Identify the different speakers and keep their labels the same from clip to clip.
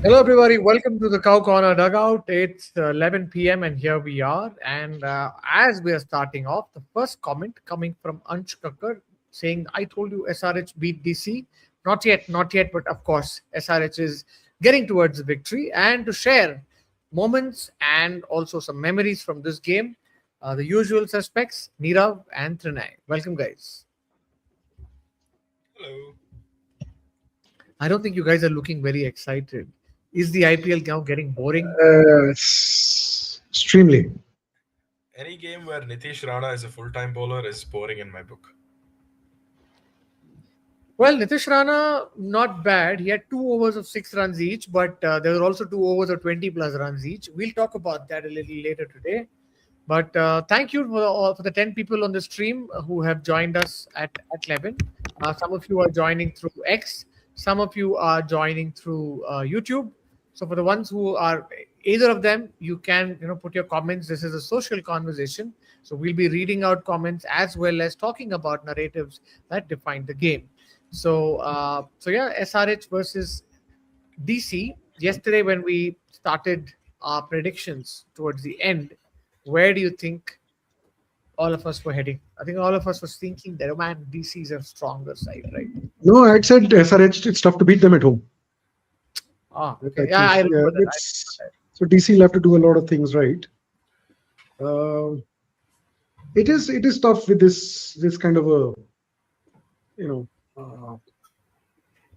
Speaker 1: Hello, everybody. Welcome to the Cow Corner Dugout. It's 11 p.m. and here we are. And as we are starting off, the first comment coming from Ansh Kakkar saying, I told you SRH beat DC. Not yet, but of course, SRH is getting towards the victory. And to share moments and also some memories from this game, the usual suspects, Nirav and Trinay. Welcome, guys.
Speaker 2: Hello.
Speaker 1: I don't think you guys are looking very excited. Is the IPL now getting boring?
Speaker 3: Extremely.
Speaker 2: Any game where Nitish Rana is a full-time bowler is boring in my book.
Speaker 1: Well, Nitish Rana, not bad. He had 2 overs of 6 runs each, but there were also 2 overs of 20 plus runs each. We'll talk about that a little later today. But thank you for the 10 people on the stream who have joined us at 11. Some of you are joining through X, some of you are joining through YouTube. So for the ones who are either of them, you can put your comments. This is a social conversation. So we'll be reading out comments as well as talking about narratives that define the game. So yeah, SRH versus DC. Yesterday, when we started our predictions towards the end, where do you think all of us were heading? I think all of us was thinking that, oh man, DC is a stronger side, right?
Speaker 3: No, I'd said SRH, it's tough to beat them at home.
Speaker 1: Okay. Yeah, I remember that.
Speaker 3: So DC will have to do a lot of things right. It is tough with this kind of a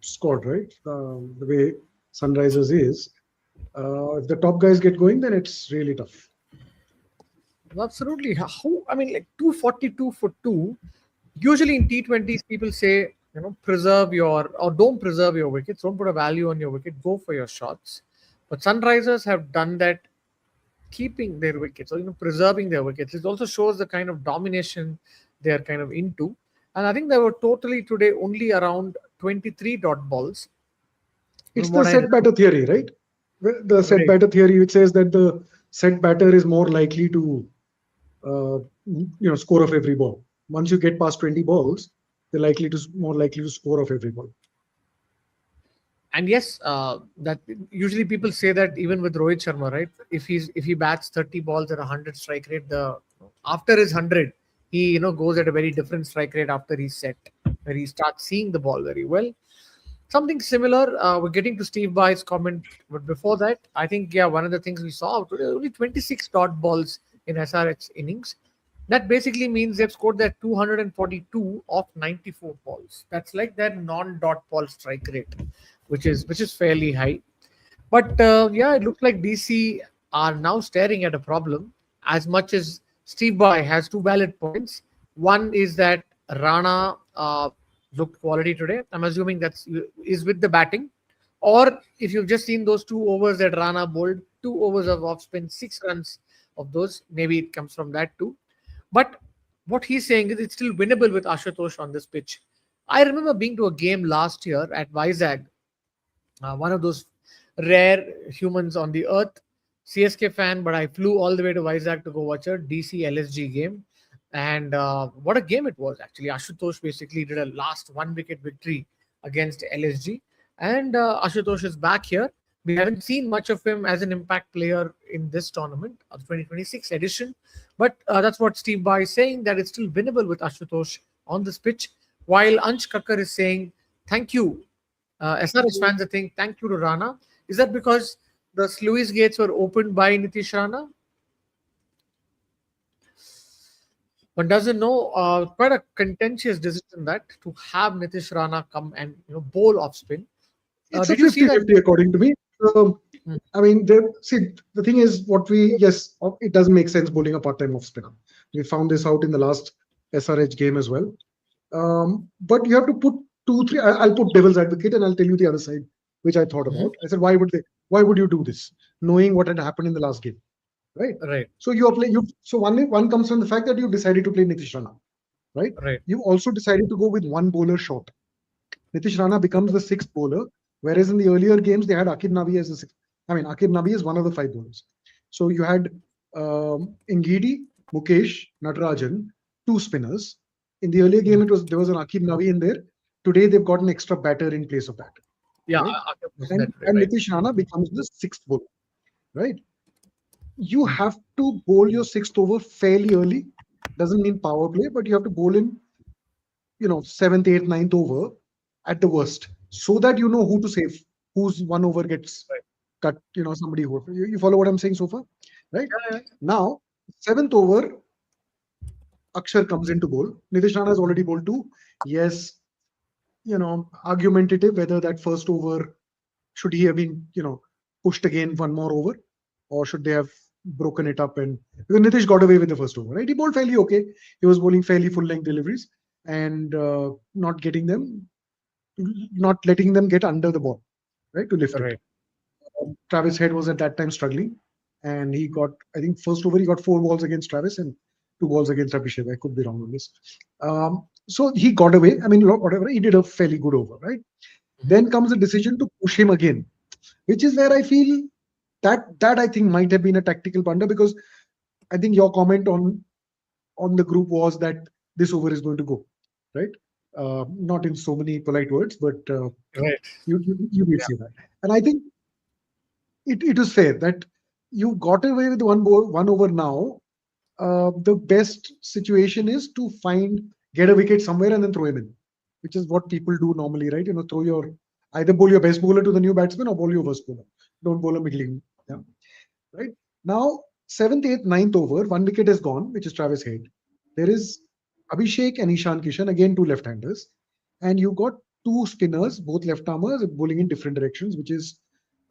Speaker 3: squad, right? The way Sunrisers is. If the top guys get going, then it's really tough.
Speaker 1: Absolutely. I mean, like 242 for two. Usually in T20s, people say, preserve don't preserve your wickets. Don't put a value on your wicket. Go for your shots. But Sunrisers have done that, keeping their wickets or preserving their wickets. It also shows the kind of domination they are kind of into. And I think there were totally today only around 23 dot balls.
Speaker 3: It's the set batter theory, right? The set batter theory, which says that the set batter is more likely to score off every ball. Once you get past 20 balls, they're more likely to score off every ball.
Speaker 1: And yes, that usually people say that even with Rohit Sharma, right? If he bats 30 balls at 100 strike rate, after his 100, he goes at a very different strike rate after he's set, where he starts seeing the ball very well. Something similar. We're getting to Steve Bai's comment, but before that, I think one of the things we saw today, only 26 dot balls in SRH innings. That basically means they've scored their 242 of 94 balls. That's like their non-dot ball strike rate, which is fairly high. But it looks like DC are now staring at a problem. As much as Steve Bai has two valid points, one is that Rana looked quality today. I'm assuming is with the batting, or if you've just seen those 2 overs that Rana bowled, 2 overs of off spin, 6 runs of those, maybe it comes from that too. But what he's saying is it's still winnable with Ashutosh on this pitch. I remember being to a game last year at Vizag, one of those rare humans on the earth, CSK fan, but I flew all the way to Vizag to go watch a DC LSG game. And what a game it was, actually. Ashutosh basically did a last 1-wicket victory against LSG. And Ashutosh is back here. We haven't seen much of him as an impact player in this tournament, the 2026 edition. But that's what Steve Bai is saying, that it's still winnable with Ashutosh on this pitch. While Ansh Kakkar is saying, thank you. SRH fans are saying, thank you to Rana. Is that because the sluice gates were opened by Nitish Rana? One doesn't know. Quite a contentious decision that to have Nitish Rana come and bowl off spin.
Speaker 3: It's a 50-50 according to me. I mean, the thing is, it doesn't make sense bowling a part-time off spinner. We found this out in the last SRH game as well. But you have to put 2-3. I'll put devil's advocate and I'll tell you the other side, which I thought about. I said, why would you do this, knowing what had happened in the last game, right?
Speaker 1: Right.
Speaker 3: So So one comes from the fact that you decided to play Nitish Rana, right?
Speaker 1: Right.
Speaker 3: You also decided to go with one bowler short. Nitish Rana becomes the 6th bowler, whereas in the earlier games they had Akib Nabi as the 6th. I mean, Akib Nabi is one of the 5 bowlers. So you had Ngidi, Mukesh, Natarajan, 2 spinners. In the earlier game, there was an Akib Nabi in there. Today they've got an extra batter in place of that.
Speaker 1: Yeah,
Speaker 3: right?
Speaker 1: Akhil was
Speaker 3: And,
Speaker 1: that way,
Speaker 3: and
Speaker 1: right?
Speaker 3: Nitish Rana becomes the sixth bowler, right? You have to bowl your sixth over fairly early. Doesn't mean power play, but you have to bowl in, seventh, eighth, ninth over at the worst, so that you know who to save, whose one over gets
Speaker 1: Right.
Speaker 3: cut. Somebody who you follow what I'm saying so far, right?
Speaker 1: Yeah, yeah.
Speaker 3: Now, seventh over, Akshar comes into bowl. Nitish Rana has already bowled two. Yes, argumentative whether that first over should he have been, pushed again one more over, or should they have broken it up? And because Nitish got away with the first over, right? He bowled fairly okay. He was bowling fairly full length deliveries and not letting them get under the ball, right, to lift it.
Speaker 1: Right.
Speaker 3: Travis Head was at that time struggling, and he got, I think, first over he got 4 balls against Travis and 2 balls against Abhishek. I could be wrong on this. So he got away. I mean, whatever, he did a fairly good over, right? Then comes the decision to push him again, which is where I feel that I think might have been a tactical blunder, because I think your comment on the group was that this over is going to go, right? Not in so many polite words, but
Speaker 1: Right.
Speaker 3: you did say that, and I think it is fair that you got away with one over now. The best situation is to get a wicket somewhere and then throw him in, which is what people do normally, right? Either bowl your best bowler to the new batsman or bowl your worst bowler. Don't bowl a middling. Yeah. Right. Now, seventh, eighth, ninth over, one wicket is gone, which is Travis Head. There is Abhishek and Ishan Kishan, again two left-handers. And you got two spinners, both left-armers, bowling in different directions, which is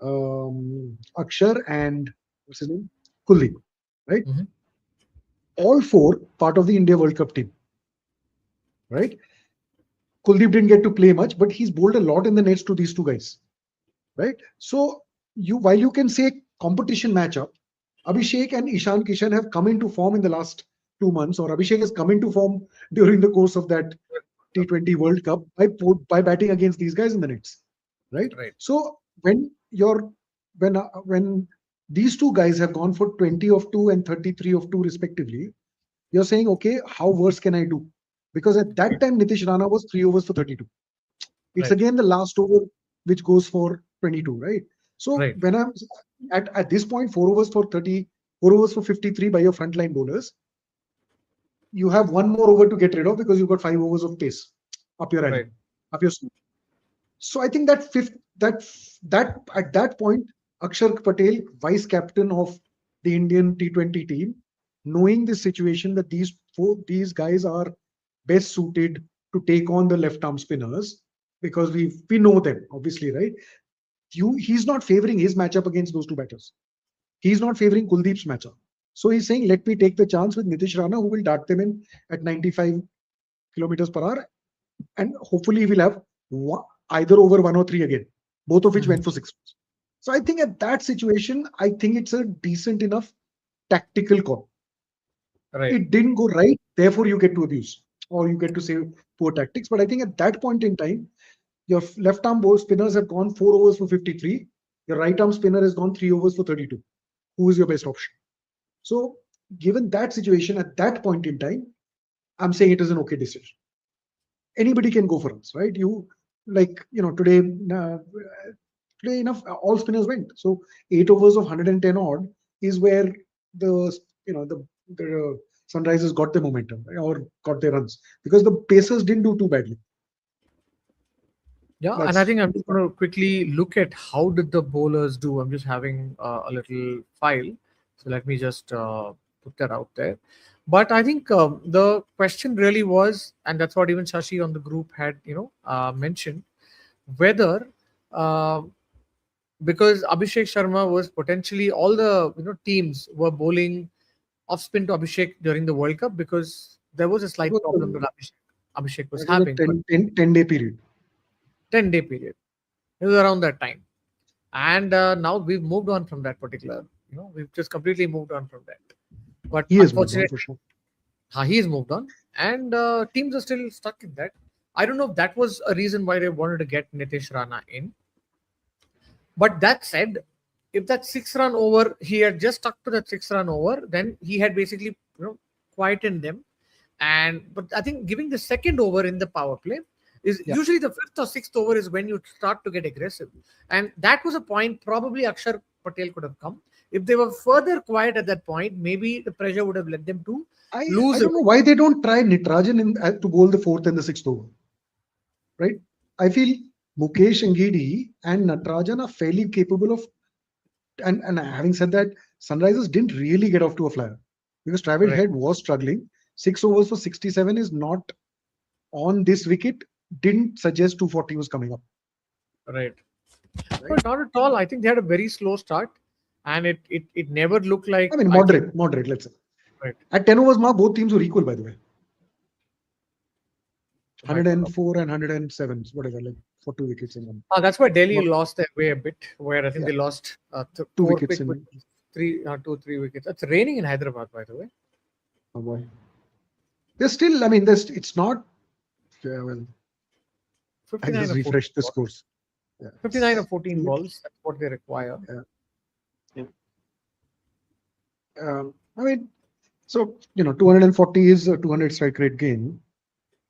Speaker 3: Akshar and what's his name? Kuldeep. Right?
Speaker 1: Mhm.
Speaker 3: All four part of the India World Cup team. Right? Kuldeep didn't get to play much, but he's bowled a lot in the nets to these two guys. Right? So while you can say competition matchup, Abhishek and Ishan Kishan have come into form in the last 2 months, or Abhishek has come into form during the course of that T20 World Cup by batting against these guys in the nets, right?
Speaker 1: Right.
Speaker 3: So when these two guys have gone for 20 of 2 and 33 of 2 respectively, you're saying, okay, how worse can I do? Because at that time, Nitish Rana was 3 overs for 32. It's
Speaker 1: Right.
Speaker 3: again the last over which goes for 22, right? So
Speaker 1: Right.
Speaker 3: when I'm at this point, 4 overs for 30, 4 overs for 53 by your frontline bowlers, you have one more over to get rid of because you've got 5 overs of pace up your alley,
Speaker 1: Right.
Speaker 3: up your sleeve. So I think that at that point, Akshar Patel, vice captain of the Indian T20 team, knowing the situation that these guys are best suited to take on the left arm spinners, because we know them obviously, right? He's not favoring his matchup against those two batters. He's not favoring Kuldeep's matchup. So he's saying, let me take the chance with Nitish Rana, who will dart them in at 95 kilometers per hour, and hopefully we'll have either over 1 or 3 again, both of which went for 6. So I think at that situation, I think it's a decent enough tactical call.
Speaker 1: Right.
Speaker 3: It didn't go right, therefore you get to abuse or you get to say poor tactics. But I think at that point in time, your left arm ball spinners have gone 4 overs for 53. Your right arm spinner has gone 3 overs for 32. Who is your best option? So given that situation at that point in time, I'm saying it is an okay decision. Anybody can go for us, right? Today enough, all spinners went. So 8 overs of 110 odd is where the Sunrisers got the momentum, right, or got their runs, because the Pacers didn't do too badly.
Speaker 1: Yeah, and I
Speaker 3: That's
Speaker 1: think I'm just going to quickly look at how did the bowlers do. I'm just having a little file, so let me just put that out there. But I think the question really was, and that's what even Shashi on the group had, mentioned, whether because Abhishek Sharma was potentially all the teams were bowling off spin to Abhishek during the World Cup, because there was a
Speaker 3: that
Speaker 1: slight
Speaker 3: was
Speaker 1: problem that Abhishek was
Speaker 3: that was a
Speaker 1: having. But
Speaker 3: 10-day period.
Speaker 1: 10-day period. It was around that time. And now we've moved on from that particular, we've just completely moved on from that. But
Speaker 3: He has moved on
Speaker 1: unfortunately,
Speaker 3: for sure.
Speaker 1: he's moved on, and teams are still stuck in that. I don't know if that was a reason why they wanted to get Nitish Rana in. But that said, if that 6-run over, he had just stuck to that 6-run over, then he had basically quietened them. But I think giving the second over in the power play, is usually the 5th or 6th over is when you start to get aggressive. And that was a point probably Akshar Patel could have come. If they were further quiet at that point, maybe the pressure would have led them to lose.
Speaker 3: I don't know why they don't try Nitrajan to bowl the 4th and the 6th over. Right? I feel Mukesh Angidi and Natarajan are fairly capable of. And having said that, Sunrisers didn't really get off to a flyer because Travis Head was struggling. 6 overs for 67 is not on this wicket. Didn't suggest 240 was coming up.
Speaker 1: Right. But not at all. I think they had a very slow start, and it never looked like.
Speaker 3: I mean, moderate. Let's say.
Speaker 1: Right.
Speaker 3: At 10 overs mark, both teams were equal, by the way. 104 and 107, whatever, like for 2 wickets in one.
Speaker 1: That's why Delhi lost their way a bit, where I think they lost
Speaker 3: 2 wickets in
Speaker 1: 3 wickets. It's raining in Hyderabad, by the way.
Speaker 3: Oh boy. There's still, I mean, it's not. Yeah, well, I just refreshed the scores.
Speaker 1: Yeah. 59 or 14 balls. That's what they require.
Speaker 3: I mean, so 240 is a 200 strike rate gain.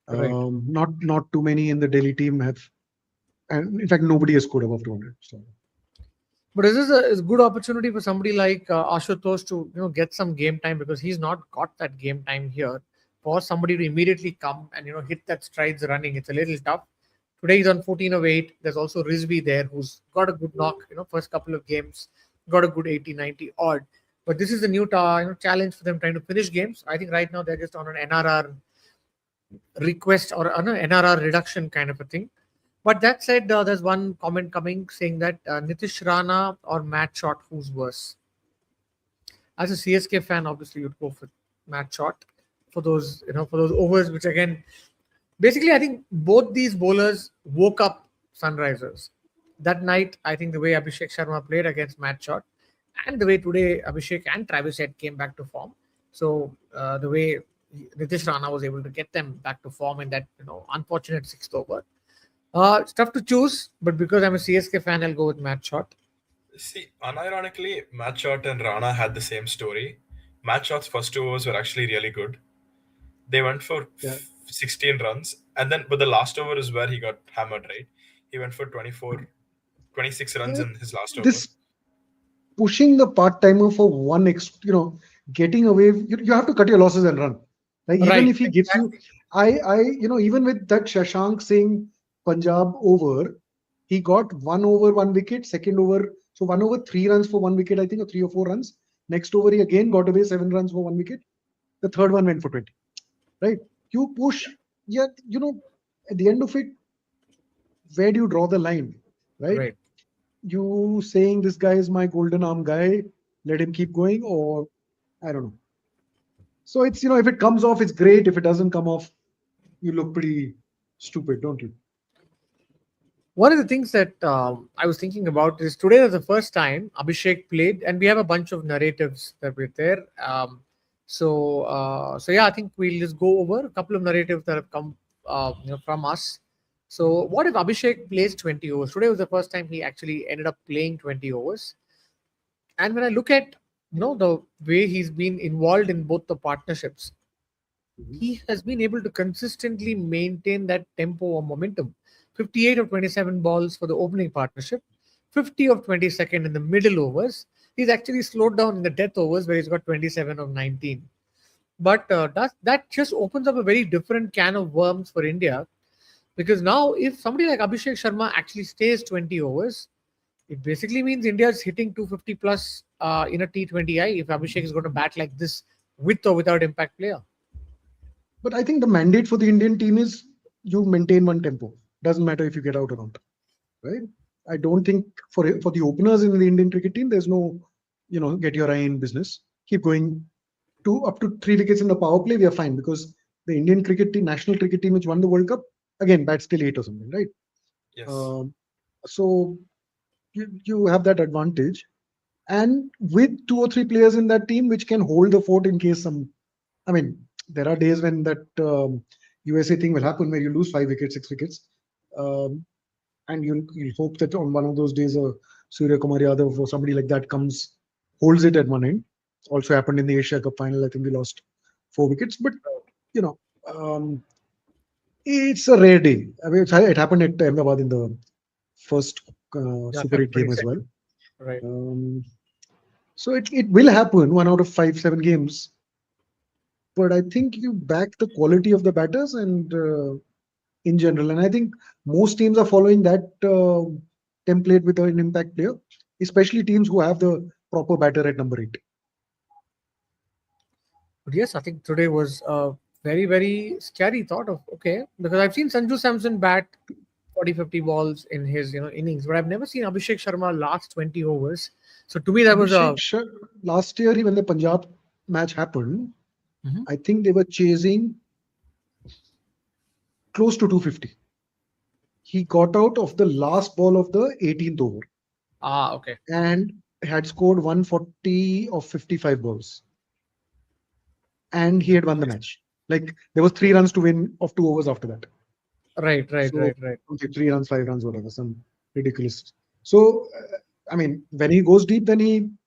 Speaker 1: Right.
Speaker 3: Not too many in the Delhi team have, and in fact, nobody has scored above 200. So.
Speaker 1: But is this a good opportunity for somebody like Ashutosh to get some game time, because he's not got that game time here. For somebody to immediately come and hit that strides running, it's a little tough. Today he's on 14 of 8. There's also Rizvi there who's got a good knock. First couple of games got a good 80, 90 odd. But this is a new challenge for them trying to finish games. I think right now they're just on an NRR request or an NRR reduction kind of a thing. But that said, there's one comment coming saying that Nitish Rana or Matt Short, who's worse? As a CSK fan, obviously you'd go for Matt Short for those overs, which again, basically I think both these bowlers woke up Sunrisers. That night, I think the way Abhishek Sharma played against Matt Short and the way today Abhishek and Travis Head came back to form. So the way Nitish Rana was able to get them back to form in that unfortunate 6th over. It's tough to choose, but because I'm a CSK fan, I'll go with Matt Short.
Speaker 2: See, unironically, Matt Short and Rana had the same story. Matt Short's first 2 overs were actually really good. They went for 16 runs, but the last over is where he got hammered, right? He went for 26 runs in his last over.
Speaker 3: This pushing the part-timer for one, getting away, you have to cut your losses and run. Like even if he gives you, even with that Shashank Singh Punjab over, he got 1 over 1 wicket, second over, so 1 over 3 runs for 1 wicket, I think, or 3 or 4 runs. Next over, he again got away 7 runs for 1 wicket. The third one went for 20. Right? You push, at the end of it, where do you draw the line? Right? You saying this guy is my golden arm guy, let him keep going, or I don't know. So it's, if it comes off, it's great. If it doesn't come off, you look pretty stupid, don't you?
Speaker 1: One of the things that I was thinking about is today was the first time Abhishek played, and we have a bunch of narratives that were there. So I think we'll just go over a couple of narratives that have come from us. So what if Abhishek plays 20 overs? Today was the first time he actually ended up playing 20 overs. And when I look at the way he's been involved in both the partnerships, he has been able to consistently maintain that tempo or momentum. 58 of 27 balls for the opening partnership, 50 of 22nd in the middle overs. He's actually slowed down in the death overs where he's got 27 of 19. But that just opens up a very different can of worms for India, because now if somebody like Abhishek Sharma actually stays 20 overs, it basically means India is hitting 250 plus in a T20I if Abhishek is going to bat like this with or without impact player.
Speaker 3: But I think the mandate for the Indian team is you maintain one tempo. Doesn't matter if you get out or not, right? I don't think for the openers in the Indian cricket team, there's no, get your eye in business. Keep going up to 3 wickets in the power play. We are fine because the Indian cricket team, national cricket team, which won the World Cup, again bats till 8 or something, right?
Speaker 2: Yes.
Speaker 3: So you have that advantage, and with 2 or 3 players in that team which can hold the fort in case there are days when that USA thing will happen where you lose 5 wickets, 6 wickets. And you'll hope that on one of those days, Surya Kumar Yadav or somebody like that holds it at one end. Also happened in the Asia Cup final. I think we lost 4 wickets. But, It's a rare day. I mean, it happened at Ahmedabad in the first
Speaker 1: Yeah,
Speaker 3: Super 8 game as
Speaker 1: 22nd.
Speaker 3: well.
Speaker 1: Right.
Speaker 3: So it will happen 1 out of 5, 7 games. But I think you back the quality of the batters and in general. And I think most teams are following that template with an impact player, especially teams who have the proper batter at number 8.
Speaker 1: But yes, I think today was a very, very scary thought of okay, because I've seen Sanju Samson bat 40, 50 balls in his innings, but I've never seen Abhishek Sharma last 20 overs. So to me, that was a
Speaker 3: Last year, when the Punjab match happened,
Speaker 1: Mhm.
Speaker 3: I think they were chasing close to 250. He got out of the last ball of the 18th over
Speaker 1: Okay.
Speaker 3: and had scored 140 of 55 balls. And he had won the match. Like there was 3 runs to win of 2 overs after that.
Speaker 1: Right, right,
Speaker 3: So
Speaker 1: right, right.
Speaker 3: okay, 3 runs, 5 runs, whatever, some ridiculous. So I mean, when he goes deep, then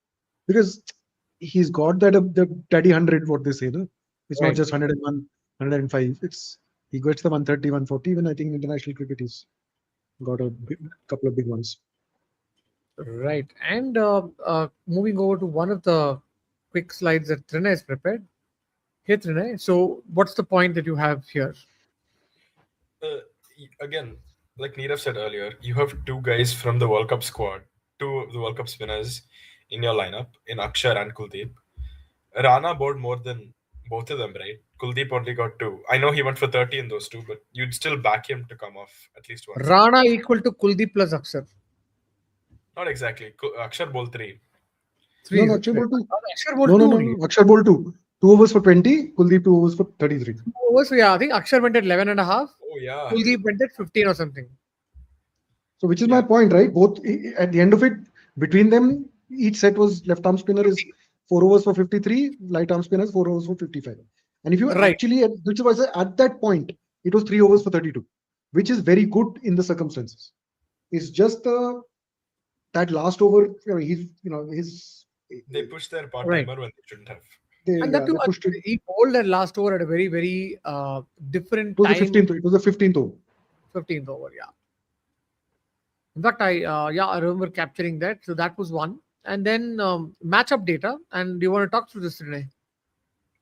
Speaker 3: because he's got that the daddy 100, what they say, no? It's not
Speaker 1: Right.
Speaker 3: just 101, 105. He gets the 130, 140. Even I think international cricket he's got a couple of big ones.
Speaker 1: Right. And moving over to one of the quick slides that Trina has prepared. Here, Trina. So, what's the point that you have here?
Speaker 2: Again, like Neerav said earlier, you have two guys from the World Cup squad, two of the World Cup spinners in your lineup, in Akshar and Kuldeep. Rana bowled more than both of them, right? Kuldeep only got two. I know he went for 30 in those two, but you'd still back him to come off at least once.
Speaker 1: Rana equal to Kuldeep plus Akshar.
Speaker 2: Not exactly. Akshar bowled three.
Speaker 1: Three.
Speaker 3: No,
Speaker 1: Is it?
Speaker 3: Akshar bowled 2.
Speaker 1: Akshar bowled
Speaker 3: No,
Speaker 1: two
Speaker 3: no, no,
Speaker 1: only.
Speaker 3: no. Akshar bowled 2. 2 overs for 20. Kuldeep 2 overs for 33.
Speaker 1: 2 overs. So yeah, I think Akshar went at 11 and a half.
Speaker 2: Oh, yeah.
Speaker 1: Kuldeep went at 15 or something.
Speaker 3: So which is my point, right? Both at the end of it, between them, each set was left arm spinner is 4 overs for 53, light arm spinners 4 overs for 55. And if you
Speaker 1: Right.
Speaker 3: actually, which was at that point, it was 3 overs for 32, which is very good in the circumstances. It's just that last over,
Speaker 2: They pushed their part
Speaker 1: Right.
Speaker 2: timer when they shouldn't have.
Speaker 1: And that too,
Speaker 3: they pushed it.
Speaker 1: he bowled that last over at a very, very different
Speaker 3: It was the
Speaker 1: time.
Speaker 3: 15th. It was the 15th over.
Speaker 1: 15th over, yeah. In fact, I remember capturing that. So that was one. And then matchup data. And do you want to talk through this today?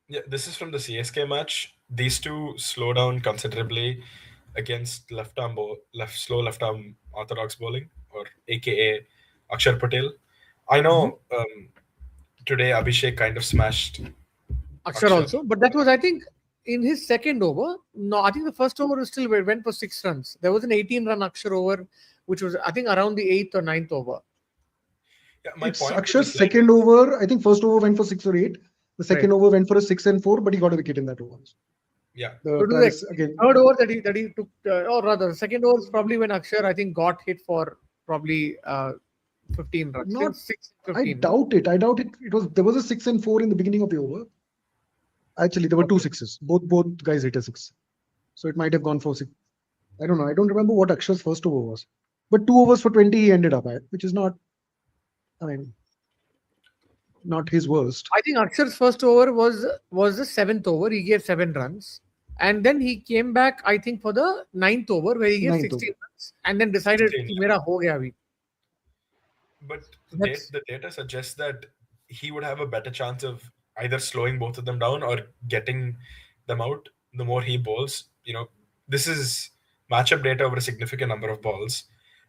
Speaker 2: Yeah, this is from the CSK match. These two slow down considerably against slow left arm orthodox bowling, or AKA Akshar Patel. I know today Abhishek kind of smashed
Speaker 1: Akshar also. But that was, I think, in his second over. No, I think the first over was still went for 6 runs. There was an 18-run Akshar over, which was, I think, around the 8th or 9th over.
Speaker 2: Yeah, my
Speaker 3: It's
Speaker 2: point
Speaker 3: Akshar's
Speaker 2: is like,
Speaker 3: second over. I think first over went for 6 or 8. The second over went for a 6 and 4, but he got a wicket in that over.
Speaker 2: yeah.
Speaker 1: Again, third over that he took, or rather, the second over is probably when Akshar, I think, got hit for probably 15 runs.
Speaker 3: Not,
Speaker 1: 6,
Speaker 3: I
Speaker 1: 15.
Speaker 3: doubt it. I doubt it. There was a 6 and 4 in the beginning of the over. Actually, there were 2 sixes. Both guys hit a 6. So it might have gone for 6. I don't know. I don't remember what Akshar's first over was. But 2 overs for 20 he ended up at, which is not, I mean, not his worst.
Speaker 1: I think Akshar's first over was the 7th over. He gave 7 runs. And then he came back, I think, for the 9th over where he gave 16 runs. And then decided, Mera ho gaya abhi.
Speaker 2: But the data suggests that he would have a better chance of either slowing both of them down or getting them out the more he bowls. This is matchup data over a significant number of balls.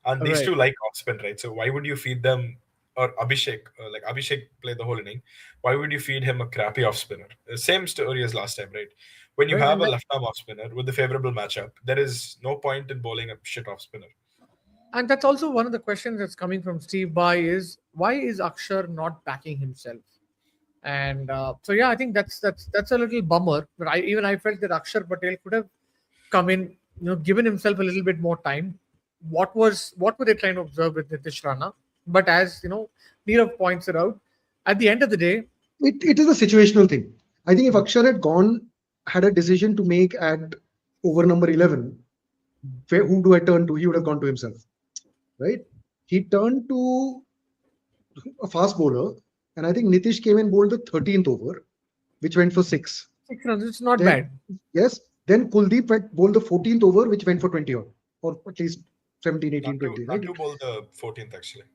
Speaker 2: And these two like off spin, right? So why would you feed them, or Abhishek, like Abhishek played the whole inning, why would you feed him a crappy off spinner? Same story as last time, right? When you have a left arm off spinner with a favorable matchup, there is no point in bowling a shit off spinner.
Speaker 1: And that's also one of the questions that's coming from Steve Bai is why is Akshar not backing himself? And so yeah, I think that's a little bummer. But I felt that Akshar Patel could have come in, given himself a little bit more time. What were they trying to observe with Nitish Rana? But as Neerav points it out, at the end of the day,
Speaker 3: it is a situational thing. I think if Akshar had a decision to make at over number 11, who do I turn to? He would have gone to himself, right? He turned to a fast bowler, and I think Nitish came and bowled the 13th over, which went for 6.
Speaker 1: 6 runs. It's not bad.
Speaker 3: Yes, Then Kuldeep bowled the 14th over, which went for 20 odd, or at least 17, 18, 20,
Speaker 2: Not
Speaker 3: right?
Speaker 2: to bowl the 14th actually.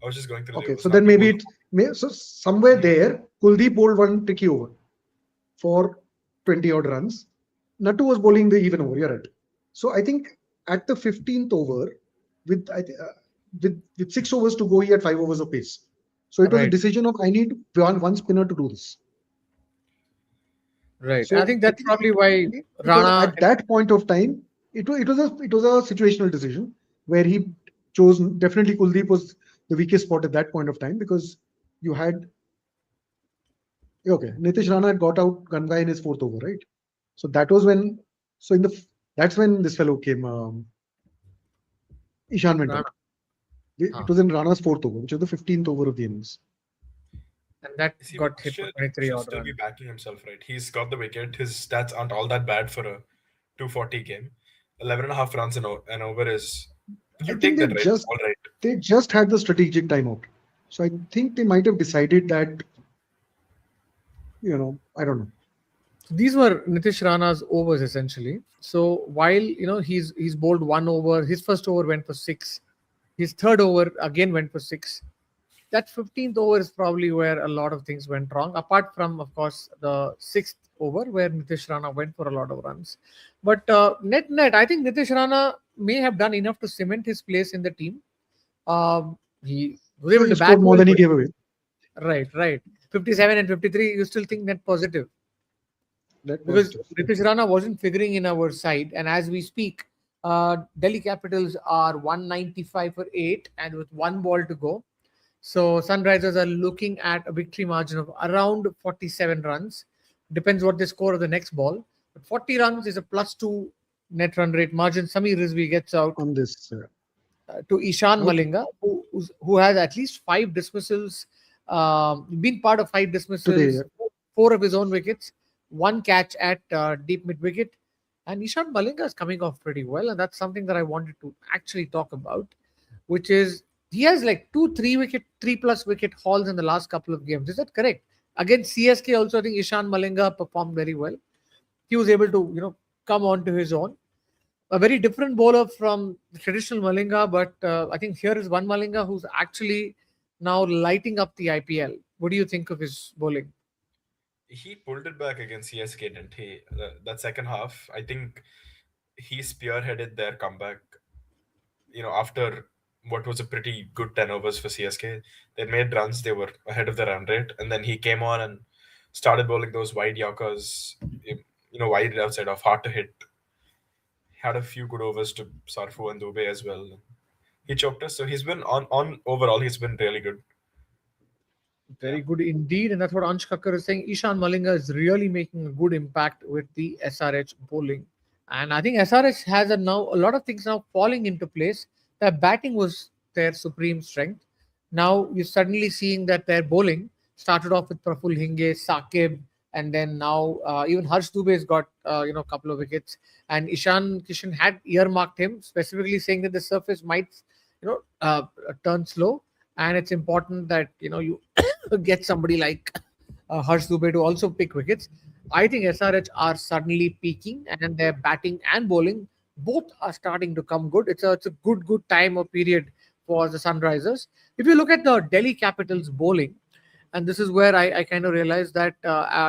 Speaker 2: I was just going through the
Speaker 3: Okay,
Speaker 2: overs.
Speaker 3: so
Speaker 2: Not
Speaker 3: then
Speaker 2: to
Speaker 3: maybe
Speaker 2: bowl.
Speaker 3: it may so somewhere there, Kuldeep bowled one tricky over for 20 odd runs. Nattu was bowling the even over. You're right. So I think at the 15th over, with with 6 overs to go, he had 5 overs of pace. So it was a
Speaker 1: Right,
Speaker 3: decision of I need one spinner to do this.
Speaker 1: right. I
Speaker 3: So
Speaker 1: think
Speaker 3: I
Speaker 1: that's
Speaker 3: think
Speaker 1: probably why
Speaker 3: it was
Speaker 1: Rana.
Speaker 3: at that point of time. It was a situational decision where he chose definitely Kuldeep was the weakest spot at that point of time because you had okay Nitish Rana had got out Gangai in his fourth over, right? So that was when so in the that's when this fellow came. Ishan went
Speaker 1: Rana,
Speaker 3: out. It was in Rana's fourth over, which was the 15th over of the innings.
Speaker 1: and that
Speaker 2: See, but
Speaker 1: got hit for
Speaker 2: should
Speaker 1: 23 odd
Speaker 2: still be
Speaker 1: runs.
Speaker 2: backing himself, right? He's got the wicket. His stats aren't all that bad for a 240 game. 11 and a half runs an over is
Speaker 3: I
Speaker 2: you
Speaker 3: think
Speaker 2: take that, right? It's all right.
Speaker 3: they just had the strategic timeout. So I think they might have decided that I don't know.
Speaker 1: These were Nitish Rana's overs essentially. So while he's bowled one over, his first over went for six, his third over again went for six. That 15th over is probably where a lot of things went wrong. Apart from, of course, the sixth over where Nitish Rana went for a lot of runs. But net, I think Nitish Rana may have done enough to cement his place in the team. He was able
Speaker 3: He
Speaker 1: to
Speaker 3: scored
Speaker 1: bat
Speaker 3: more
Speaker 1: well,
Speaker 3: than he
Speaker 1: but
Speaker 3: gave away.
Speaker 1: right. 57 and 53, you still think net positive
Speaker 3: That
Speaker 1: because
Speaker 3: positive.
Speaker 1: Ritesh Rana wasn't figuring in our side. And as we speak, Delhi Capitals are 195 for 8 and with one ball to go. So Sunrisers are looking at a victory margin of around 47 runs. Depends what they score of the next ball. But 40 runs is a +2 net run rate margin. Samir Rizvi gets out
Speaker 3: On this.
Speaker 1: to Ishan
Speaker 3: Okay.
Speaker 1: Malinga, who has at least five dismissals, been part of five
Speaker 3: Today,
Speaker 1: dismissals, four of his own wickets, one catch at deep mid wicket. And Ishan Malinga is coming off pretty well. And that's something that I wanted to actually talk about, which is he has like two, three plus wicket hauls in the last couple of games. Is that correct? Against CSK, also, I think Ishan Malinga performed very well. He was able to, come on to his own. A very different bowler from the traditional Malinga, but I think here is one Malinga who's actually now lighting up the IPL. What do you think of his bowling?
Speaker 2: He pulled it back against CSK, didn't he? That second half, I think he spearheaded their comeback. After what was a pretty good 10 overs for CSK, they made runs. They were ahead of the run rate, and then he came on and started bowling those wide yorkers. Wide outside off, hard to hit. Had a few good overs to Sarfu and Dubey as well. He choked us, so he's been on overall. He's been really good. Yeah.
Speaker 1: Very good indeed. And that's what Ansh Kakkar is saying. Ishan Malinga is really making a good impact with the SRH bowling. And I think SRH has a lot of things now falling into place. Their batting was their supreme strength. Now you're suddenly seeing that their bowling started off with Praful Hinge, Sakib, and then now even Harsh Dubey has got a couple of wickets. And Ishan Kishan had earmarked him, specifically saying that the surface might turn slow, and it's important that you get somebody like Harsh Dubey to also pick wickets. I think SRH are suddenly peaking, and their batting and bowling both are starting to come good. It's a good time or period for the Sunrisers. If you look at the Delhi Capitals bowling, and this is where I kind of realized that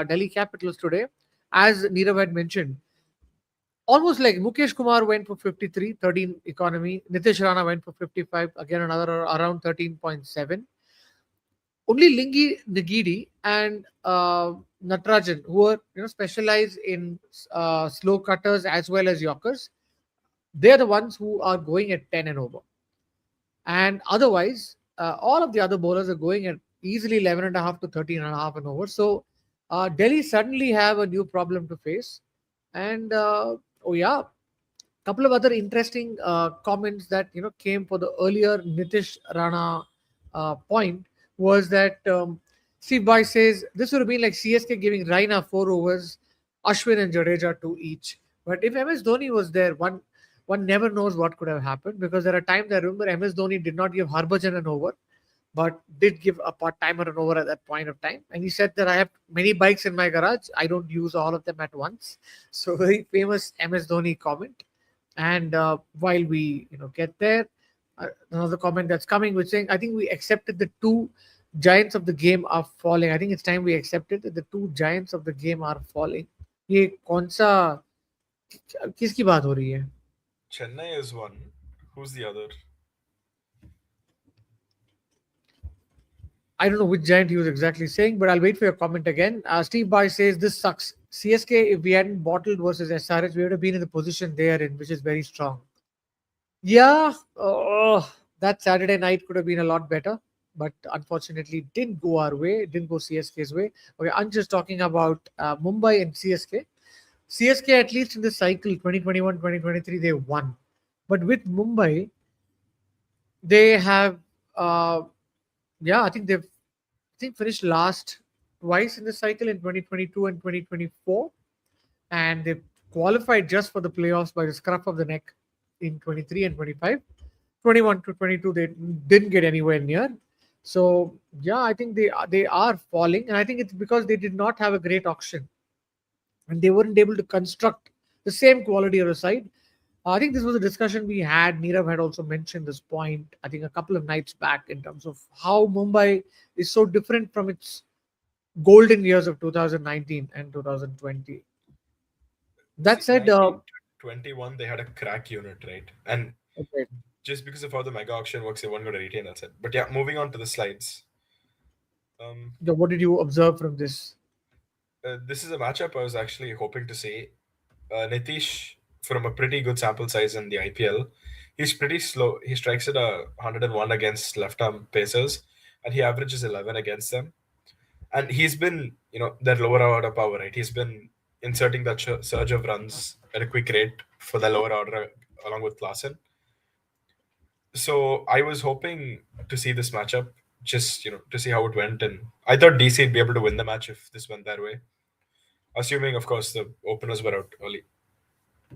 Speaker 1: Delhi Capitals today, as Nirav had mentioned, almost like Mukesh Kumar went for 53, 13 economy. Nitish Rana went for 55, again another around 13.7. Only Lingi Nagidi and Natarajan, who are specialized in slow cutters as well as yorkers, they're the ones who are going at 10 and over. And otherwise, all of the other bowlers are going at easily 11 and a half to 13 and a half and over. So Delhi suddenly have a new problem to face. And oh yeah, couple of other interesting comments that came for the earlier Nitish Rana point was that Steve Boy says this would have been like CSK giving Raina 4 overs, Ashwin and Jadeja 2 each. But if MS Dhoni was there, one never knows what could have happened because there are times I remember MS Dhoni did not give Harbhajan an over. but did give a part timer an over at that point of time. And he said that I have many bikes in my garage. I don't use all of them at once. So very famous MS Dhoni comment. And while we get there, another comment that's coming which saying I think we accepted the two giants of the game are falling. I think it's time we accepted that the two giants of the game are falling. ये कौन सा किसकी बात हो रही है?
Speaker 2: Chennai is one. Who's the other?
Speaker 1: I don't know which giant he was exactly saying, but I'll wait for your comment again. Steve Boy says this sucks. CSK, if we hadn't bottled versus SRH, we would have been in the position they are in, which is very strong. Yeah, that Saturday night could have been a lot better, but unfortunately it didn't go our way. It didn't go CSK's way. Okay, I'm just talking about Mumbai and CSK. CSK, at least in the cycle 2021 2023, they won. But with Mumbai, they have, I think they've finished last twice in the cycle in 2022 and 2024. And they qualified just for the playoffs by the scruff of the neck in 23 and 25. 21 to 22, they didn't get anywhere near. So yeah, I think they are falling, and I think it's because they did not have a great auction, and they weren't able to construct the same quality of a side. I think this was a discussion we had. Nirav had also mentioned this point, I think, a couple of nights back, in terms of how Mumbai is so different from its golden years of 2019 and 2020. That
Speaker 2: See,
Speaker 1: said,
Speaker 2: 1921, they had a crack unit, right? And
Speaker 1: okay,
Speaker 2: just because of how the mega auction works, they weren't going to retain that set. But yeah, moving on to the slides.
Speaker 1: what did you observe from this?
Speaker 2: This is a matchup I was actually hoping to see. Nitish, from a pretty good sample size in the IPL, he's pretty slow. He strikes at 101 against left arm pacers, and he averages 11 against them. And he's been, their lower order power, right? He's been inserting that surge of runs at a quick rate for the lower order along with Klassen. So I was hoping to see this matchup, just to see how it went, and I thought DC would be able to win the match if this went their way. Assuming, of course, the openers were out early.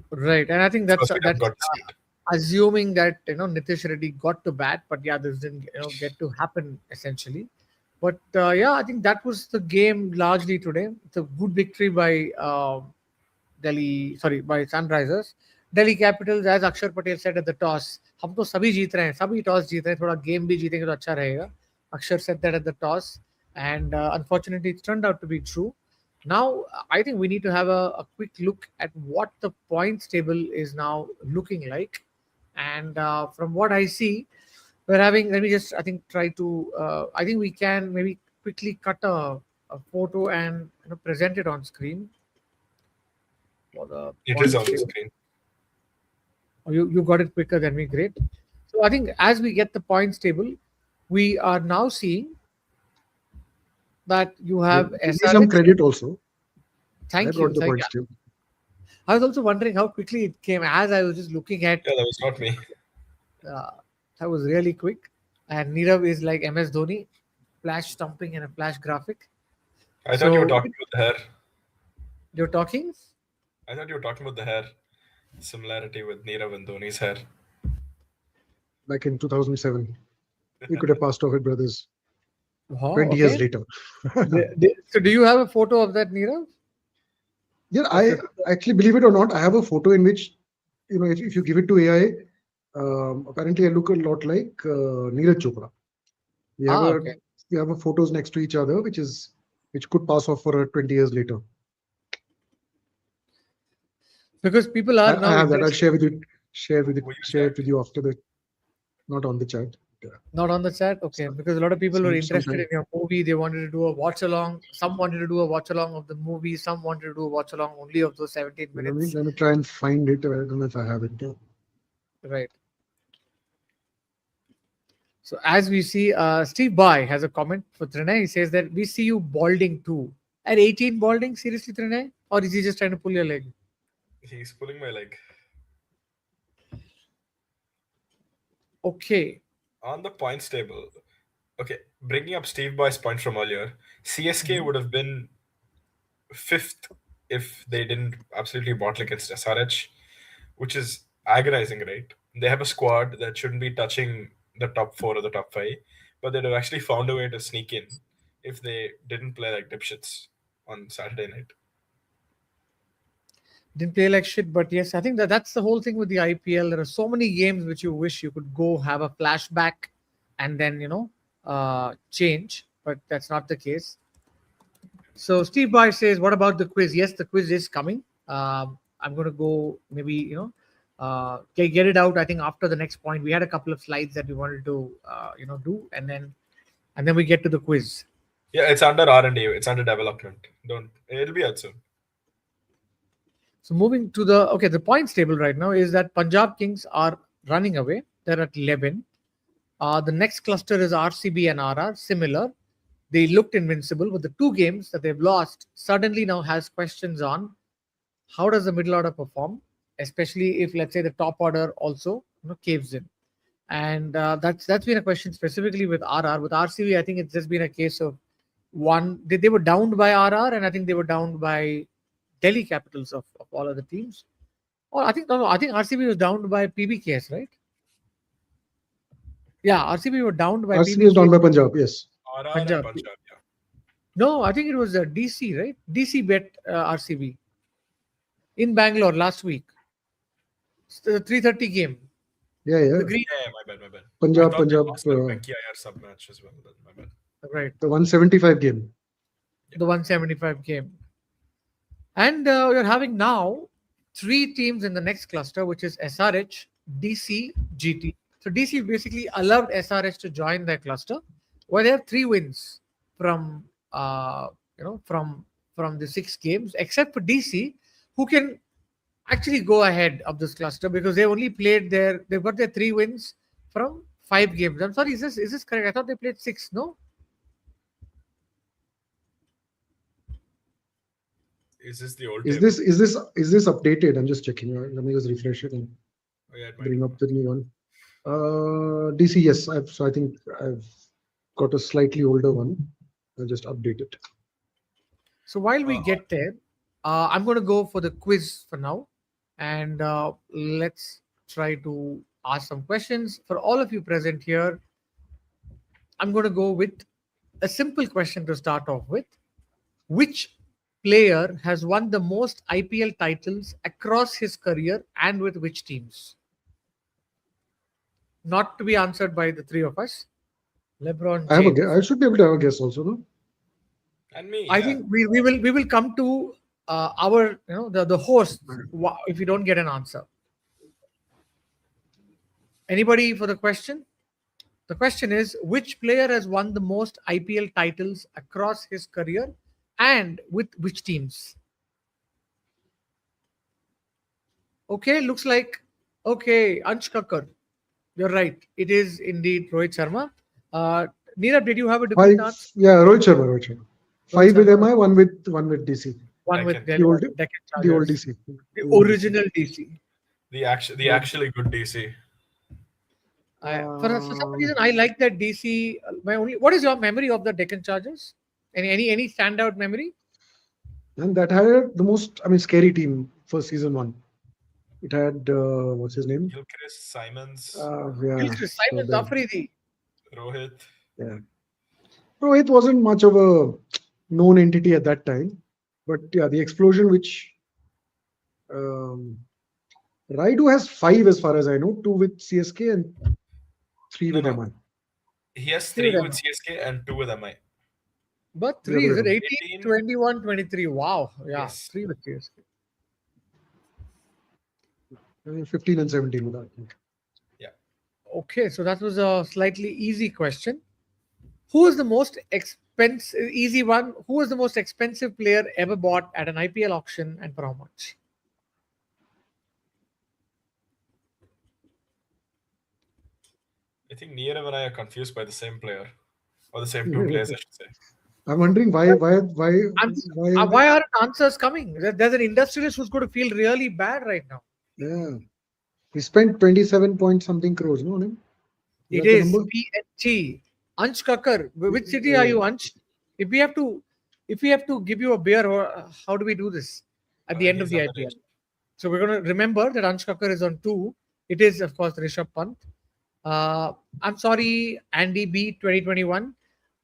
Speaker 1: Right, and I think
Speaker 2: First we
Speaker 1: that's
Speaker 2: got to see it.
Speaker 1: assuming that Nitish Reddy got to bat, but yeah, this didn't get to happen essentially. But yeah, I think that was the game largely today. It's a good victory by by Sunrisers. Delhi Capitals, as Akshar Patel said at the toss, हम तो सभी जीत रहे हैं, सभी toss जीत रहे हैं, थोड़ा game भी जीतेंगे तो अच्छा रहेगा. Akshar said that at the toss, and unfortunately, it turned out to be true. Now, I think we need to have a quick look at what the points table is now looking like. And from what I see, we're having, let me just, I think, try to, I think we can maybe quickly cut a photo and present it on screen. For the
Speaker 2: It is on the
Speaker 1: points.
Speaker 2: screen.
Speaker 1: Oh, you got it quicker than me, great. So I think as we get the points table, we are now seeing that you have
Speaker 3: Give me some
Speaker 1: SRH.
Speaker 3: credit also. I
Speaker 1: Thank
Speaker 3: brought
Speaker 1: you.
Speaker 3: the
Speaker 1: Thank
Speaker 3: points
Speaker 1: you.
Speaker 3: too.
Speaker 1: I was also wondering how quickly it came as I was just looking at.
Speaker 2: Yeah, that was not me.
Speaker 1: That was really quick. And Nirav is like MS Dhoni, flash stumping and a flash graphic.
Speaker 2: I thought you were
Speaker 1: So
Speaker 2: talking about the hair.
Speaker 1: you're talking?
Speaker 2: I thought you were talking about the hair. Similarity with Neerav and Dhoni's hair.
Speaker 3: Back in 2007, we could have passed off it, brothers.
Speaker 1: Oh,
Speaker 3: 20
Speaker 1: okay.
Speaker 3: years later.
Speaker 1: So do you have a photo of that, Nirav?
Speaker 3: Yeah, I actually, believe it or not, I have a photo in which, if you give it to AI, apparently I look a lot like Neeraj Chopra. We have
Speaker 1: Okay.
Speaker 3: we have photos next to each other, which could pass off for 20 years later.
Speaker 1: Because people are now
Speaker 3: I have that. I'll
Speaker 1: interested.
Speaker 3: share
Speaker 2: Will you
Speaker 3: it
Speaker 2: chat?
Speaker 3: with you after the, not on the chat. Yeah.
Speaker 1: Not on the chat? Okay. Because a lot of people were interested
Speaker 3: Sometime.
Speaker 1: in your movie. They wanted to do a watch along. Some wanted to do a watch along of the movie. Some wanted to do a watch along only of those 17 minutes.
Speaker 3: Let me try and find it. I don't know if I have it.
Speaker 1: Right. So as we see, Steve Bai has a comment for Trinay. He says that we see you balding too. At 18 balding? Seriously, Trinay? Or is he just trying to pull your leg?
Speaker 2: He's pulling my leg.
Speaker 1: Okay.
Speaker 2: On the points table, okay, bringing up Steve Boy's point from earlier, CSK would have been fifth if they didn't absolutely bottle against SRH, which is agonizing, right? They have a squad that shouldn't be touching the top four or the top five, but they'd have actually found a way to sneak in if they didn't play like dipshits on Saturday night.
Speaker 1: Didn't play like shit, but yes, I think that's the whole thing with the IPL. There are so many games which you wish you could go have a flashback and then change, but that's not the case. So Steve Boy says, "What about the quiz?" Yes, the quiz is coming. I'm going to go maybe get it out. I think after the next point, we had a couple of slides that we wanted to do, and then we get to the quiz.
Speaker 2: Yeah, it's under R&D. It's under development. It'll be out soon.
Speaker 1: So moving to the points table right now is that Punjab Kings are running away. They're at 11. The next cluster is RCB and RR, similar. They looked invincible, but the two games that they've lost suddenly now has questions on how does the middle order perform, especially if, let's say, the top order also caves in. And that's been a question specifically with RR. With RCB, I think it's just been a case of one. They were downed by RR, and I think they were downed by Delhi Capitals of all other teams. Or I think RCB was downed by PBKS, right? Yeah, RCB were downed by
Speaker 3: RCB was down by Punjab, yes.
Speaker 2: RR
Speaker 1: Punjab.
Speaker 2: and Punjab, yeah.
Speaker 1: No, I think it was DC, right? DC bet RCB in Bangalore last week. It's the 3:30 game.
Speaker 3: Yeah.
Speaker 1: The green,
Speaker 2: Yeah, my bad.
Speaker 3: Punjab,
Speaker 2: I thought they
Speaker 3: Punjab,
Speaker 2: lost the Becky Iyer sub match as well. My bad.
Speaker 1: right?
Speaker 3: the 175 game.
Speaker 1: The 175 game. And you're having now three teams in the next cluster, which is SRH, DC, GT. So DC basically allowed SRH to join their cluster, where they have 3 wins from from the 6 games, except for DC, who can actually go ahead of this cluster because they only played they've got their 3 wins from 5 games. I'm sorry, is this correct? I thought they played 6. No.
Speaker 2: Is this the old
Speaker 3: Is
Speaker 2: table?
Speaker 3: this updated? I'm just checking. Let me just refresh it and
Speaker 2: Oh, yeah, it might
Speaker 3: bring
Speaker 2: be.
Speaker 3: up the new one. DC, yes. I think I've got a slightly older one. I'll just update it.
Speaker 1: So while we get there, I'm going to go for the quiz for now, and let's try to ask some questions for all of you present here. I'm going to go with a simple question to start off with. Which player has won the most IPL titles across his career and with which teams? Not to be answered by the 3 of us. LeBron James.
Speaker 3: I have a guess. I should be able to have a guess also, no?
Speaker 2: And me.
Speaker 1: I
Speaker 2: yeah.
Speaker 1: think we will come to our the host if you don't get an answer. Anybody for the question? The question is, which player has won the most IPL titles across his career and with which teams? Okay, looks like Ansh Kakkar. You're right. It is indeed Rohit Sharma. Neeraj, did you have a different answer?
Speaker 3: Yeah, Rohit Sharma. 5 with MI, one with DC.
Speaker 1: One with
Speaker 2: Deccan.
Speaker 3: The old DC.
Speaker 1: The original DC.
Speaker 2: The actually good DC.
Speaker 1: For some reason, I like that DC. What is your memory of the Deccan Chargers? Any standout memory?
Speaker 3: And that had the most, scary team for season 1. It had what's his name?
Speaker 2: Gilchrist, Simons,
Speaker 1: Gilchrist, Simons, Afridi,
Speaker 2: Rohit.
Speaker 3: Yeah. Rohit wasn't much of a known entity at that time, but yeah, the explosion which Raidu has 5 as far as I know, 2 with CSK and 3 with MI.
Speaker 2: He has 3 with CSK and 2 with MI.
Speaker 1: But 3 is it 18, 21, 23? Wow, yeah, yes. 3 with CSK.
Speaker 3: 15 and 17 with that.
Speaker 2: Yeah.
Speaker 1: Okay, so that was a slightly easy question. Who is the most expensive? Easy one. Who was the most expensive player ever bought at an IPL auction and for how much?
Speaker 2: I think Neerav and I are confused by the same player, or the same 2 players, I should say.
Speaker 3: I'm wondering why
Speaker 1: aren't answers coming? There's an industrialist who's going to feel really bad right now.
Speaker 3: Yeah, he spent 27 point something crores, no?
Speaker 1: It is PNT. Ansh Kakkar. Which city are you, Ansh? If we have to give you a beer, how do we do this at the end of the IPL? So we're going to remember that Ansh Kakkar is on 2. It is, of course, Rishabh Pant. I'm sorry, Andy B 2021.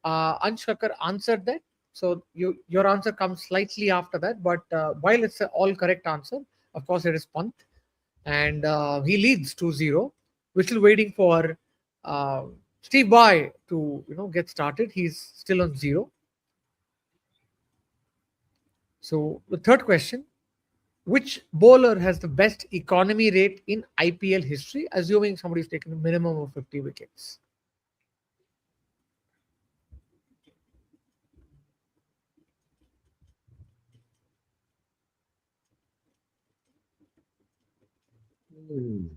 Speaker 1: Ansh Kakkar answered that. So your answer comes slightly after that. But while it's an all correct answer, of course it is punt. And he leads 2-0. We're still waiting for uh, Steve Boy to get started. He's still on 0. So the third question: which bowler has the best economy rate in IPL history, assuming somebody's taken a minimum of 50 wickets?
Speaker 3: Hmm.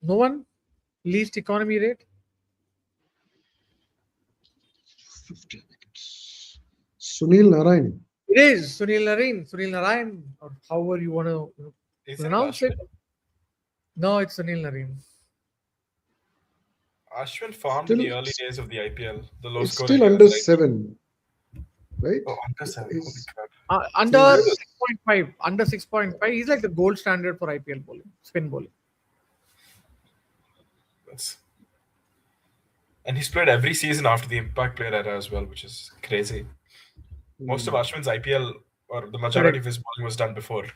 Speaker 1: No one? Least economy rate?
Speaker 3: 50 wickets. Sunil Narayan.
Speaker 1: It is Sunil Narayan. Sunil Narayan, or however you want to
Speaker 2: Isn't it
Speaker 1: pronounce it.
Speaker 2: Ashwin?
Speaker 1: No, it's Sunil Narayan.
Speaker 2: Ashwin farmed in
Speaker 3: Still,
Speaker 2: the early days of the IPL, the low
Speaker 3: it's
Speaker 2: scoring
Speaker 3: still
Speaker 2: years,
Speaker 3: under
Speaker 2: right?
Speaker 3: 7, right?
Speaker 2: Oh, under 7. Holy
Speaker 3: Is
Speaker 2: crap.
Speaker 1: Under
Speaker 3: he's
Speaker 1: 6.5. Under 6.5. He's like the gold standard for IPL bowling, spin bowling.
Speaker 2: That's... And he's played every season after the impact player era as well, which is crazy. Most of Ashwin's IPL, or the majority
Speaker 1: Correct.
Speaker 2: of his bowling, was done before.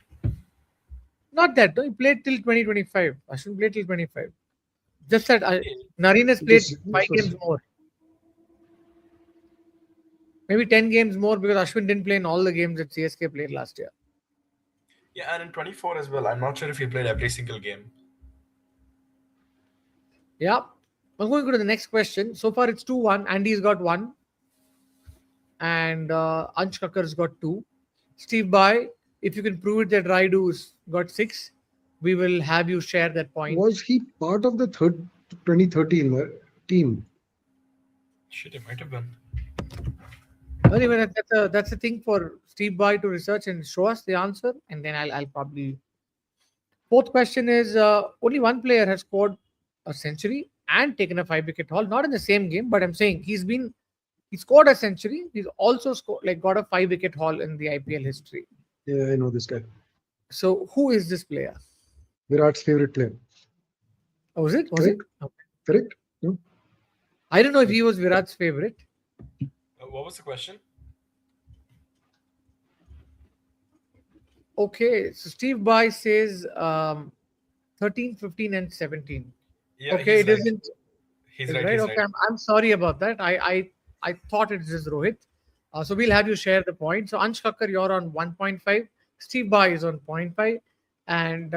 Speaker 1: Not that. No, he played till 2025. Ashwin played till 25. Just that
Speaker 2: Yeah,
Speaker 1: Narayan has played
Speaker 3: this
Speaker 1: 5 games
Speaker 3: was
Speaker 1: more. Maybe 10 games more because Ashwin didn't play in all the games that CSK played last year.
Speaker 2: yeah, and in 24 as well. I'm not sure if he played every single game.
Speaker 1: Yeah. I'm going to go to the next question. So far, it's 2-1. Andy's got 1. And Ansh Kakkar's got 2. Steve Bai, if you can prove it that Raidu's got 6, we will have you share that point.
Speaker 3: was he part of the 2013 team?
Speaker 2: Shit, it might have been.
Speaker 1: Anyway, that's a thing for Steve Bai to research and show us the answer, and then I'll probably. Fourth question is only one player has scored a century and taken a 5 wicket haul, not in the same game, but I'm saying he scored a century. He's also scored like got a 5 wicket haul in the IPL history.
Speaker 3: Yeah, I know this guy.
Speaker 1: So who is this player?
Speaker 3: Virat's favorite player.
Speaker 1: Oh, was it? Was
Speaker 3: Correct?
Speaker 1: it? Okay.
Speaker 3: Correct? No?
Speaker 1: I don't know if he was Virat's favorite.
Speaker 2: What was the question?
Speaker 1: Okay, so Steve Bai says 13, 15, and 17.
Speaker 2: Yeah,
Speaker 1: Okay,
Speaker 2: he's
Speaker 1: it
Speaker 2: right.
Speaker 1: isn't.
Speaker 2: He's
Speaker 1: Is
Speaker 2: right.
Speaker 1: right.
Speaker 2: He's
Speaker 1: Okay,
Speaker 2: right.
Speaker 1: I'm sorry about that. I thought it is Rohit. So we'll have you share the point. So Ansh Kakkar, you're on 1.5. Steve Bai is on 0.5. And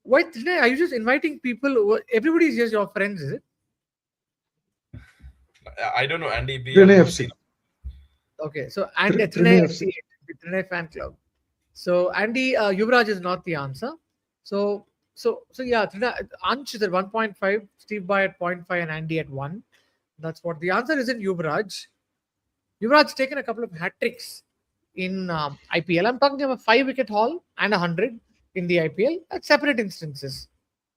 Speaker 1: why today are you just inviting people? Everybody is just your friends, is it?
Speaker 2: I don't know Andy B.
Speaker 3: Trinay
Speaker 2: I've
Speaker 3: FC.
Speaker 2: seen.
Speaker 1: Okay, so and
Speaker 3: Trinay
Speaker 1: Trinay
Speaker 3: FC.
Speaker 1: FC, the Trinay fan club. So Andy Yuvraj is not the answer. So yeah, Ansh is at 1.5, Steve Bai at 0.5, and Andy at 1. That's what the answer is in Yuvraj. Yuvraj's taken a couple of hat tricks in IPL. I'm talking about 5 wicket haul and 100 in the IPL at separate instances.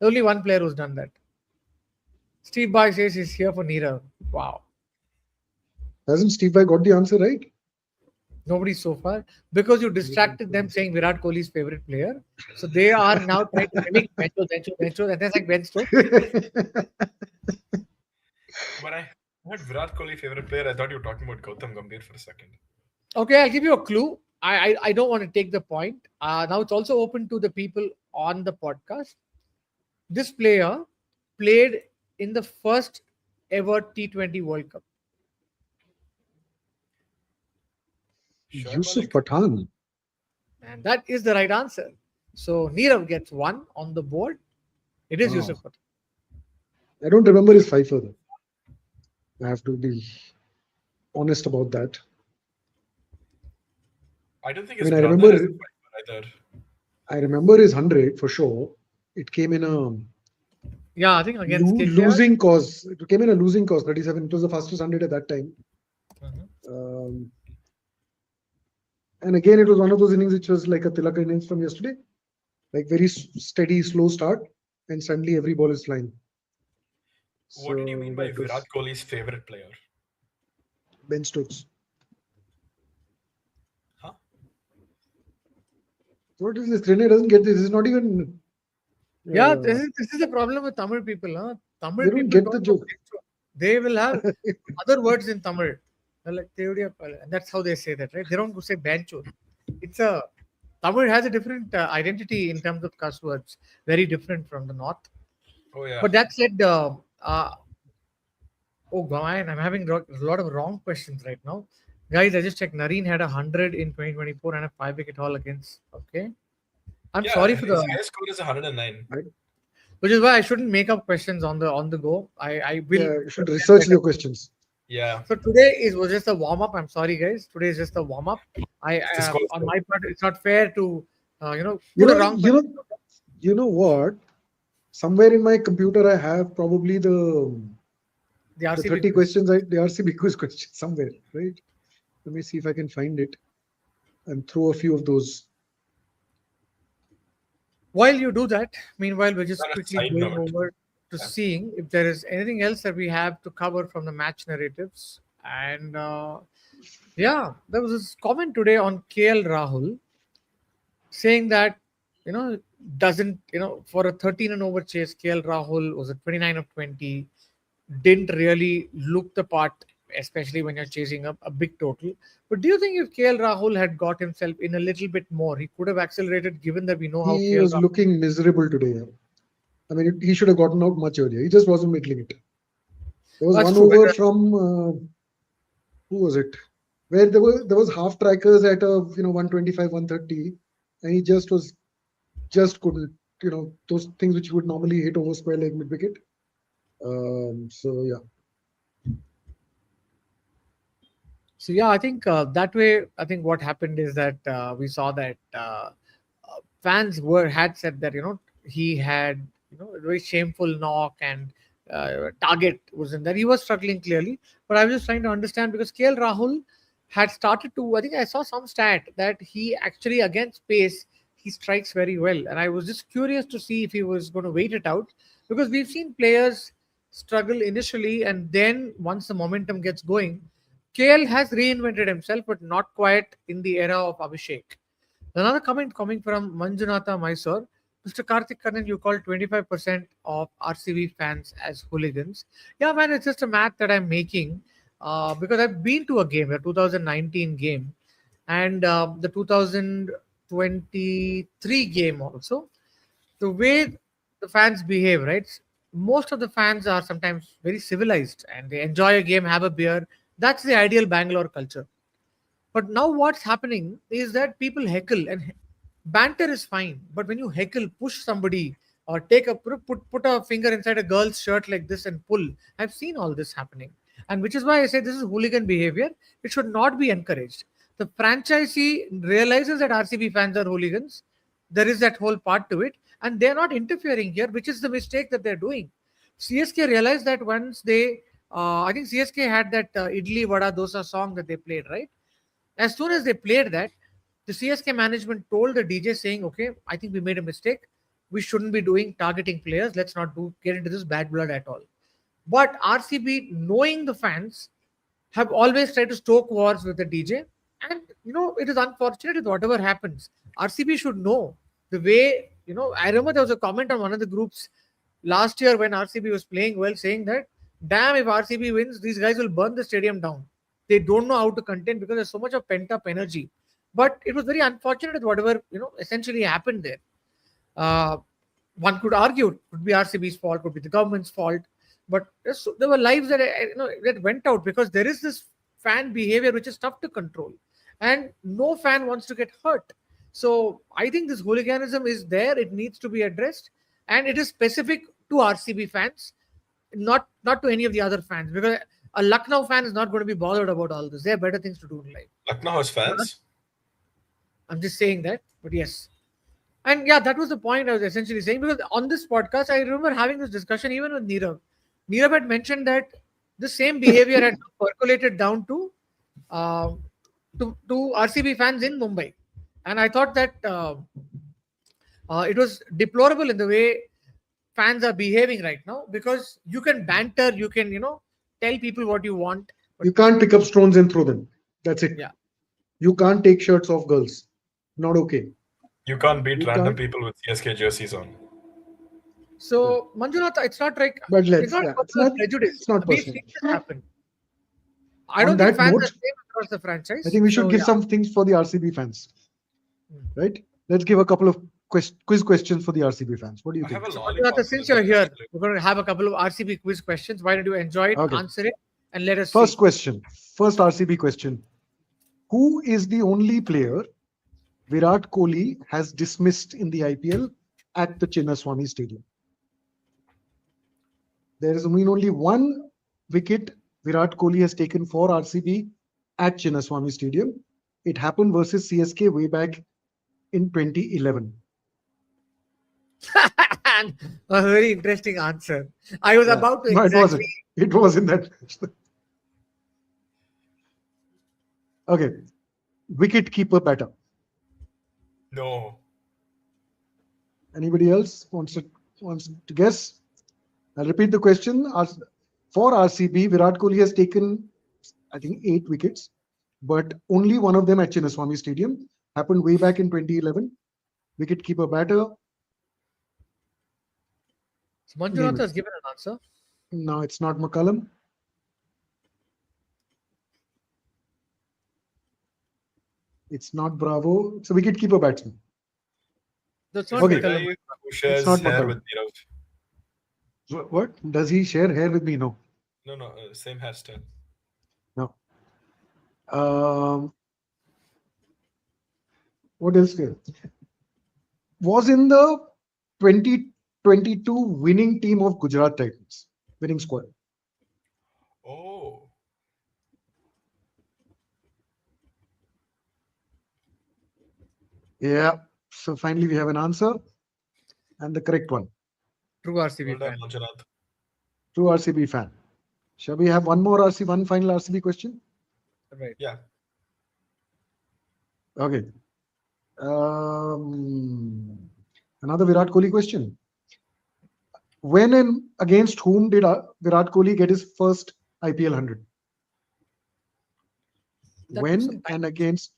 Speaker 1: Only one player who's done that. Steve Bai says he's here for Nirav. Wow.
Speaker 3: Hasn't Steve Vai got the answer right?
Speaker 1: Nobody so far because you distracted them saying Virat Kohli's favorite player. So they are now trying to mimic Bencho, and that's like Ben Stokes.
Speaker 2: When I heard Virat Kohli favorite player, I thought you were talking about Gautam Gambhir for a second.
Speaker 1: Okay, I'll give you a clue. I don't want to take the point. Now it's also open to the people on the podcast. This player played in the first ever T20 World Cup.
Speaker 2: Shoaib
Speaker 3: Yusuf
Speaker 2: Malik.
Speaker 3: Pathan.
Speaker 1: And that is the right answer. So Nirav gets 1 on the board. It is
Speaker 3: Wow.
Speaker 1: Yusuf Pathan.
Speaker 3: I don't remember his five further. I have to be honest about that.
Speaker 2: I don't think
Speaker 3: I
Speaker 2: his
Speaker 3: mean, I
Speaker 2: brother
Speaker 3: remember
Speaker 2: is a fighter either.
Speaker 3: I remember his 100 for sure. It came in a
Speaker 1: Yeah, I think against KKR.
Speaker 3: losing cause. It came in a losing cause. 37. It was the fastest 100 at that time.
Speaker 1: Mhm.
Speaker 3: And again, it was one of those innings which was like a Tilak innings from yesterday, like very steady, slow start, and suddenly every ball is flying.
Speaker 2: What did you mean by
Speaker 3: that was
Speaker 2: Virat Kohli's favorite player?
Speaker 3: Ben Stokes.
Speaker 2: Huh?
Speaker 3: What is this? Trinay doesn't get this. It's not even.
Speaker 1: Yeah, this is the problem with Tamil people. Huh? Tamil
Speaker 3: They don't
Speaker 1: people
Speaker 3: get the
Speaker 1: don't know
Speaker 3: joke.
Speaker 1: bencho. They will have other words in Tamil. They're like "Theoria pala," and that's how they say that, right? They don't say bencho. It's a Tamil has a different identity in terms of cuss words, very different from the north.
Speaker 2: Oh yeah.
Speaker 1: But that said, oh god, I'm having a lot of wrong questions right now. Guys, I just checked. Nareen had 100 in 2024 and a 5-wicket haul against. Okay. I'm
Speaker 2: Yeah,
Speaker 1: sorry for
Speaker 2: his
Speaker 1: the,
Speaker 2: highest score is 109.
Speaker 1: which is why I shouldn't make up questions on the go. I will.
Speaker 3: Yeah, you should research your questions.
Speaker 2: Yeah.
Speaker 1: So today was just a warm up. I'm sorry, guys. Today is just a warm up. I
Speaker 2: The score.
Speaker 1: on my part, it's not fair to
Speaker 3: You
Speaker 1: put a
Speaker 3: know,
Speaker 1: wrong
Speaker 3: you know,
Speaker 1: question.
Speaker 3: you know what? Somewhere in my computer, I have probably
Speaker 1: The
Speaker 3: the
Speaker 1: RCB
Speaker 3: 30
Speaker 1: quiz.
Speaker 3: questions, the RCB quiz question somewhere, right? Let me see if I can find it and throw a few of those.
Speaker 1: While you do that, meanwhile, we're just
Speaker 2: On a
Speaker 1: quickly
Speaker 2: side
Speaker 1: going
Speaker 2: note,
Speaker 1: over to seeing if there is anything else that we have to cover from the match narratives. And yeah, there was this comment today on KL Rahul saying that doesn't for a 13 and over chase, KL Rahul was a 29 of 20, didn't really look the part, especially when you're chasing up a big total. But do you think if KL Rahul had got himself in a little bit more, he could have accelerated, given that we know how
Speaker 3: He
Speaker 1: KL
Speaker 3: was
Speaker 1: Rahul.
Speaker 3: looking miserable today. I mean, he should have gotten out much earlier. He just wasn't middling it. There was
Speaker 1: That's
Speaker 3: one
Speaker 1: true.
Speaker 3: over from who was it? Where there was half strikers at a 125, 130, and he just couldn't those things which you would normally hit over square leg mid wicket. So yeah.
Speaker 1: So yeah, I think that way. I think what happened is that we saw that fans had said that he had a very shameful knock and target was in there. He was struggling clearly, but I was just trying to understand because KL Rahul had started to. I think I saw some stat that he actually against pace he strikes very well, and I was just curious to see if he was going to wait it out because we've seen players struggle initially and then once the momentum gets going. KL has reinvented himself, but not quite in the era of Abhishek. Another comment coming from Manjunatha Mysore. Mr. Karthik Kannan, you called 25% of RCB fans as hooligans. Yeah, man, it's just a math that I'm making because I've been to a game, the 2019 game, and the 2023 game also. The way the fans behave, right? Most of the fans are sometimes very civilized and they enjoy a game, have a beer. That's the ideal Bangalore culture. But now what's happening is that people heckle and banter is fine. But when you heckle, push somebody or take a put a finger inside a girl's shirt like this and pull, I've seen all this happening. And which is why I say this is hooligan behavior. It should not be encouraged. The franchisee realizes that RCB fans are hooligans. There is that whole part to it, and they're not interfering here, which is the mistake that they're doing. CSK realized that once they, I think CSK had that Idli Vada Dosa song that they played, right? As soon as they played that, the CSK management told the DJ saying, "Okay, I think we made a mistake. We shouldn't be doing targeting players. Let's not get into this bad blood at all." But RCB, knowing the fans, have always tried to stoke wars with the DJ. And it is unfortunate with whatever happens. RCB should know the way, I remember there was a comment on one of the groups last year when RCB was playing well, saying that, damn, if RCB wins, these guys will burn the stadium down. They don't know how to contain because there's so much of pent up energy. But it was very unfortunate with whatever, essentially happened there. Uh, One could argue it could be RCB's fault, could be the government's fault, but there were lives that that went out because there is this fan behavior which is tough to control, and no fan wants to get hurt. So I think this hooliganism is there; it needs to be addressed, and it is specific to RCB fans, not to any of the other fans, because a Lucknow fan is not going to be bothered about all this. They have better things to do in life.
Speaker 2: Lucknow has fans.
Speaker 1: I'm just saying that, but yes. And yeah, that was the point I was essentially saying because on this podcast, I remember having this discussion even with Nirav. Nirav had mentioned that the same behavior had percolated down uh, to RCB fans in Mumbai, and I thought that it was deplorable in the way fans are behaving right now because you can banter, you can tell people what you want, but
Speaker 3: You can't pick up stones and throw them. That's it.
Speaker 1: yeah,
Speaker 3: You can't take shirts off girls. Not okay.
Speaker 2: You can't beat
Speaker 3: You
Speaker 2: random
Speaker 3: can't.
Speaker 2: people with CSK jerseys on.
Speaker 1: So Manjunath, it's not like
Speaker 3: But
Speaker 1: it's not
Speaker 3: it's
Speaker 1: personal
Speaker 3: not.
Speaker 1: prejudice.
Speaker 3: It's not
Speaker 1: These
Speaker 3: personal.
Speaker 1: things just happen. I
Speaker 3: On
Speaker 1: don't think
Speaker 3: that
Speaker 1: fans are
Speaker 3: note,
Speaker 1: same across the
Speaker 3: I
Speaker 1: franchise.
Speaker 3: think we should
Speaker 1: So
Speaker 3: give
Speaker 1: yeah.
Speaker 3: some things for the RCB fans,
Speaker 1: Hmm.
Speaker 3: right? Let's give a couple of quiz questions for the RCB fans. What do you
Speaker 2: I have
Speaker 3: think?
Speaker 2: a
Speaker 1: So
Speaker 2: lollipop.
Speaker 1: Manjunath, since you're here, we're going to have a couple of RCB quiz questions. Why don't you enjoy it,
Speaker 3: Okay.
Speaker 1: answer it, and let us
Speaker 3: First
Speaker 1: see.
Speaker 3: question. First RCB question. Who is the only player Virat Kohli has dismissed in the IPL at the Chinnaswamy Stadium? There is only one wicket Virat Kohli has taken for RCB at Chinnaswamy Stadium. It happened versus CSK way back in 2011.
Speaker 1: And a very interesting answer. I was
Speaker 3: Yeah.
Speaker 1: about to
Speaker 3: No, it
Speaker 1: exactly.
Speaker 3: wasn't. It was in that. Okay. Wicket keeper batter.
Speaker 2: No.
Speaker 3: Anybody else wants to guess? I'll repeat the question. For RCB, Virat Kohli has taken, I think, 8 wickets, but only one of them at Chinnaswamy Stadium. Happened way back in 2011. Wicket-keeper batter.
Speaker 1: So Manjunath has given an answer.
Speaker 3: No, it's not McCullum. It's not Bravo. It's a wicket-keeper batsman.
Speaker 1: That's not
Speaker 3: Okay.
Speaker 2: The guy
Speaker 1: McCullum.
Speaker 2: who shares
Speaker 3: not
Speaker 2: hair
Speaker 3: McCullum.
Speaker 2: with Nirav.
Speaker 3: What? Does he share hair with me? No.
Speaker 2: No, same hairstyle.
Speaker 3: No. What else here? Was in the 2022 winning team of Gujarat Titans, winning squad.
Speaker 2: Oh.
Speaker 3: Yeah. So finally we have an answer and the correct one.
Speaker 1: True RCB
Speaker 2: Well done,
Speaker 1: fan.
Speaker 2: Manjunath.
Speaker 3: True RCB fan. Shall we have one final RCB question?
Speaker 1: Right.
Speaker 2: Yeah.
Speaker 3: Okay. Another Virat Kohli question. When and against whom did Virat Kohli get his first IPL 100?
Speaker 1: That took some
Speaker 3: When
Speaker 1: time.
Speaker 3: and against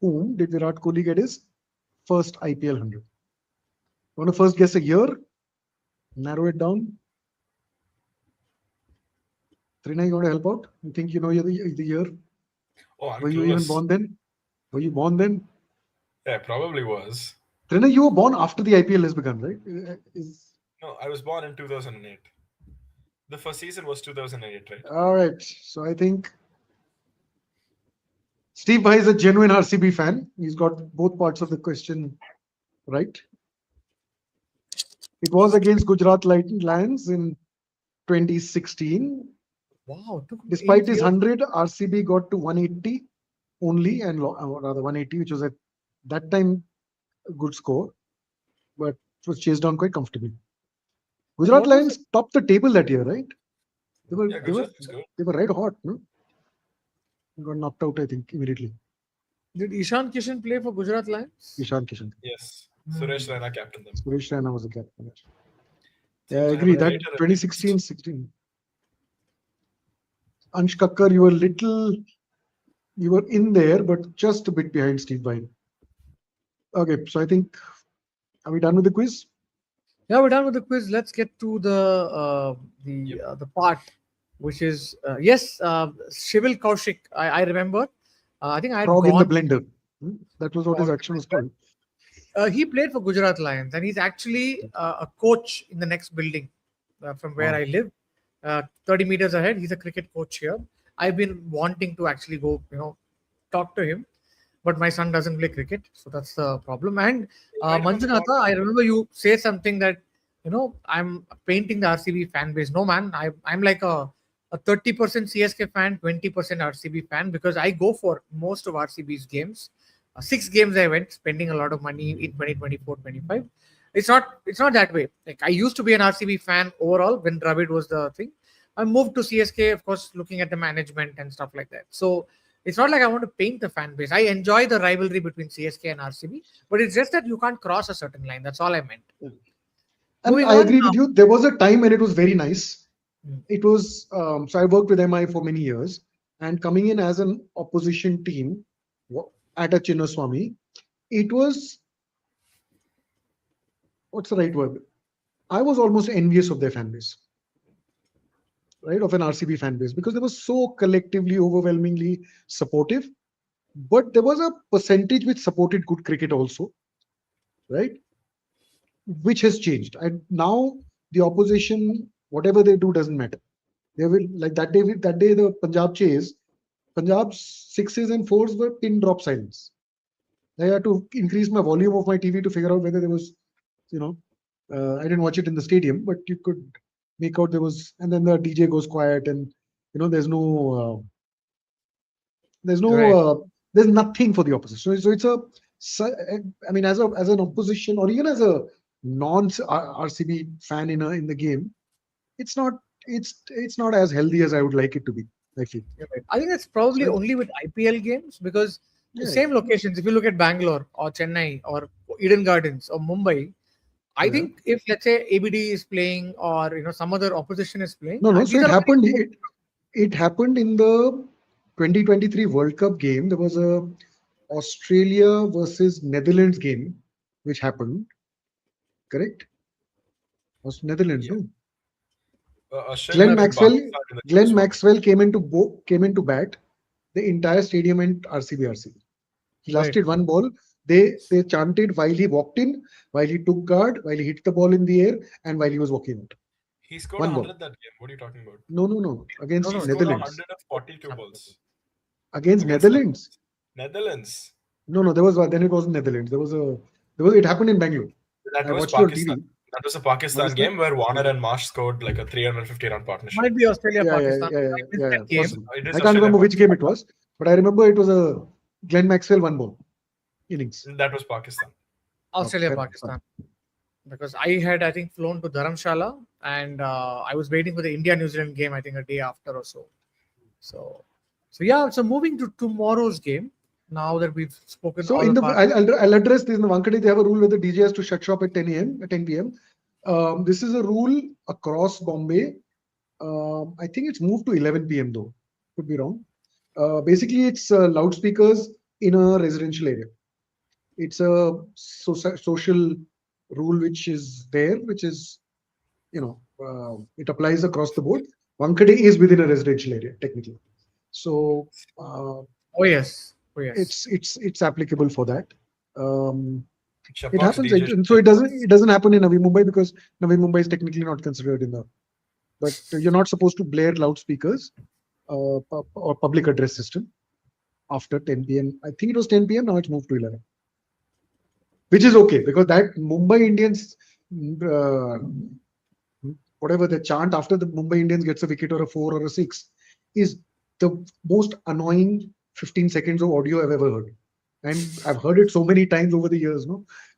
Speaker 3: whom did Virat Kohli get his first IPL 100? Want to first guess a year? Narrow it down. Trina, you want to help out? You think you know the year?
Speaker 2: Oh, I'm
Speaker 3: Were you even
Speaker 2: clueless.
Speaker 3: born then? Were you born then?
Speaker 2: Yeah, probably was.
Speaker 3: Trina, you were born after the IPL has begun, right?
Speaker 2: No, I was born in 2008. The first season was 2008, right?
Speaker 3: All right. So I think Steve Bhai is a genuine RCB fan. He's got both parts of the question right. It was against Gujarat Lions in 2016.
Speaker 1: Wow.
Speaker 3: Despite
Speaker 1: 8
Speaker 3: his
Speaker 1: years.
Speaker 3: 100, RCB got to 180 only, and rather 180, which was at that time a good score, but it was chased down quite comfortably. Gujarat
Speaker 1: what was
Speaker 3: Lions topped the table that year, right?
Speaker 2: Yeah, Gujarat was good.
Speaker 3: They were red hot, no? Got knocked out, I think, immediately.
Speaker 1: Did Ishan Kishan play for Gujarat Lions?
Speaker 3: Ishan Kishan.
Speaker 2: Yes. Suresh Raina captained them.
Speaker 3: Suresh Raina was the captain. Yeah, I
Speaker 2: Seems
Speaker 3: agree.
Speaker 2: have a
Speaker 3: That
Speaker 2: traitor at
Speaker 3: 2016-16. Ansh Kakkar, you were in there, but just a bit behind Steve Bhai. Okay, so I think, are we done with the quiz?
Speaker 1: Yeah, we're done with the quiz. Let's get to the part, which is yes, Shivil Kaushik. I remember. I think I had
Speaker 3: Frog in the
Speaker 1: gone.
Speaker 3: blender. That was what his action was called.
Speaker 1: He played for Gujarat Lions, and he's actually a coach in the next building from where
Speaker 3: Wow.
Speaker 1: I live. 30 meters ahead, he's a cricket coach here. I've been wanting to actually go, talk to him, but my son doesn't play cricket, so that's the problem. And
Speaker 2: Invite him on the
Speaker 1: Manjunatha, I
Speaker 2: podcast.
Speaker 1: remember you say something that I'm painting the RCB fan base. No, man, I'm like a 30% CSK fan, 20% RCB fan, because I go for most of RCB's games. 6 games I went, spending a lot of money in 2024-25. It's not that way. Like, I used to be an RCB fan overall when Dravid was the thing. I moved to CSK, of course, looking at the management and stuff like that. So it's not like I want to paint the fan base. I enjoy the rivalry between CSK and RCB, but it's just that you can't cross a certain line. That's all I meant.
Speaker 3: And
Speaker 1: Moving
Speaker 3: I
Speaker 1: on
Speaker 3: agree
Speaker 1: now.
Speaker 3: with you. There was a time when it was very nice.
Speaker 1: Mm.
Speaker 3: It was, so I worked with MI for many years, and coming in as an opposition team at a Chinnaswamy, it was, what's the right word? I was almost envious of their fan base, right? Of an RCB fan base, because they were so collectively, overwhelmingly supportive. But there was a percentage which supported good cricket also, right? Which has changed. And now the opposition, whatever they do, doesn't matter. They will, like that day. That day, the Punjab chase, Punjab's sixes and fours were pin drop silence. I had to increase my volume of my TV to figure out whether there was, you know, I didn't watch it in the stadium, but you could make out there was, and then the DJ goes quiet, and there's no,
Speaker 1: Right.
Speaker 3: there's nothing for the opposition. So it's a, I mean, as an opposition, or even as a non RCB fan in the game, it's not it's not as healthy as I would like it to be. I feel.
Speaker 1: You're right. I think it's probably
Speaker 3: So
Speaker 1: only with IPL games because the
Speaker 3: yeah,
Speaker 1: same locations. If you look at Bangalore or Chennai or Eden Gardens or Mumbai, I
Speaker 3: yeah.
Speaker 1: think if let's say ABD is playing or some other opposition is playing,
Speaker 3: No, no. So
Speaker 1: these
Speaker 3: it
Speaker 1: are
Speaker 3: happened.
Speaker 1: very good.
Speaker 3: It happened in the 2023 World Cup game. There was a Australia versus Netherlands game, which happened. Correct? Was Netherlands?
Speaker 2: Yeah.
Speaker 3: No.
Speaker 2: Australia
Speaker 3: Glenn
Speaker 2: beat
Speaker 1: Correct.
Speaker 3: Maxwell.
Speaker 2: Pakistan in the
Speaker 3: Glenn
Speaker 2: first one.
Speaker 3: Maxwell came into bat. The entire stadium went RCB. He
Speaker 1: Right.
Speaker 3: lasted one ball. They chanted while he walked in, while he took guard, while he hit the ball in the air, and while he was walking out.
Speaker 2: He scored
Speaker 3: One ball.
Speaker 2: 100 that game. What are you talking about?
Speaker 3: No, no, no.
Speaker 1: No,
Speaker 2: He
Speaker 3: Against
Speaker 1: no.
Speaker 2: scored
Speaker 3: Netherlands.
Speaker 2: 142 balls
Speaker 3: Against
Speaker 2: against
Speaker 3: Netherlands.
Speaker 2: Netherlands.
Speaker 3: No, no. There was then it wasn't Netherlands. It happened in Bangalore.
Speaker 2: That
Speaker 3: I
Speaker 2: was
Speaker 3: watched it on
Speaker 2: Pakistan.
Speaker 3: TV.
Speaker 2: That was a
Speaker 3: What
Speaker 2: Pakistan
Speaker 3: is that?
Speaker 2: game where Warner and Marsh scored like a 350 run partnership.
Speaker 1: Might be Australia,
Speaker 3: Yeah, yeah,
Speaker 1: Pakistan.
Speaker 3: yeah, yeah,
Speaker 1: I missed
Speaker 3: yeah, yeah.
Speaker 1: that game.
Speaker 3: Possible.
Speaker 2: It
Speaker 3: I
Speaker 2: is
Speaker 3: can't
Speaker 2: Australia
Speaker 3: remember which
Speaker 2: Pakistan.
Speaker 3: game it was, but I remember it was a Glenn Maxwell one ball innings.
Speaker 2: That was Pakistan.
Speaker 3: Okay,
Speaker 1: Australia,
Speaker 3: fair enough.
Speaker 1: Pakistan. Because I had, I think, flown to Dharamshala and I was waiting for the India New Zealand game, I think, a day after or so. So yeah, so moving to tomorrow's game, now that we've spoken
Speaker 3: So
Speaker 1: all
Speaker 3: in
Speaker 1: of
Speaker 3: the
Speaker 1: our.
Speaker 3: I'll address this in the Wankhede. They have a rule where the DJ has to shut shop at 10 a.m. at 10 p.m. This is a rule across Bombay. I think it's moved to 11 p.m. though. Could be wrong. Basically, it's loudspeakers in a residential area. It's a social rule which is there, which is it applies across the board. Wankhede is within a residential area technically, so
Speaker 1: Oh, yes. Oh, yes.
Speaker 3: it's applicable for that. It
Speaker 2: Shafaq's
Speaker 3: happens,
Speaker 2: DJ
Speaker 3: and so it doesn't happen in Navi Mumbai because Navi Mumbai is technically not considered in the. But you're not supposed to blare loudspeakers or public address system after 10 p.m. I think it was 10 p.m. Now it's moved to 11, which is okay because that Mumbai Indians, uh, whatever the chant after the Mumbai Indians gets a wicket or a 4 or a 6, is the most annoying 15 seconds of audio I've ever heard. And I've heard it so many times over the years,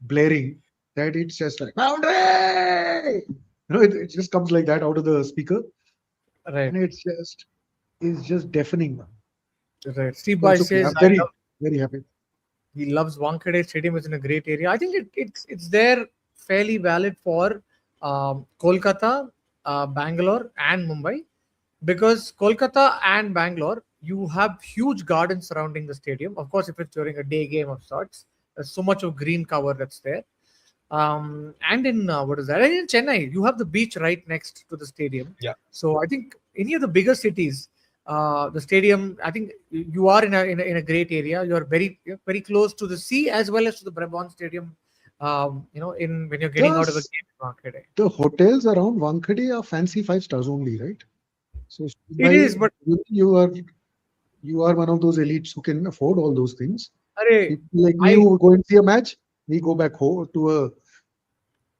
Speaker 3: blaring, that it's just like boundary. It just comes like that out of the speaker,
Speaker 1: Right.
Speaker 3: and it's just deafening.
Speaker 1: Right. Steve
Speaker 3: So
Speaker 1: Boy
Speaker 3: it's okay.
Speaker 1: says
Speaker 3: I'm very very happy.
Speaker 1: he loves Wankhede Stadium. Is in a great area. I think it's there fairly valid for Kolkata, Bangalore, and Mumbai, because Kolkata and Bangalore, you have huge gardens surrounding the stadium. Of course, if it's during a day game of sorts, there's so much of green cover that's there. And in what is that? And in Chennai, you have the beach right next to the stadium.
Speaker 2: Yeah.
Speaker 1: So I think any of the bigger cities, the stadium, I think you are in a great area. You're very close to the sea as well as to the Brabant Stadium. In when you're getting out of the
Speaker 3: Plus,
Speaker 1: game in Wankhede.
Speaker 3: the hotels around Wankhede are fancy 5 stars only, right? So
Speaker 1: It is, but
Speaker 3: you are one of those elites who can afford all those things.
Speaker 1: array,
Speaker 3: People like me
Speaker 1: I
Speaker 3: who go and see a match, we go back home to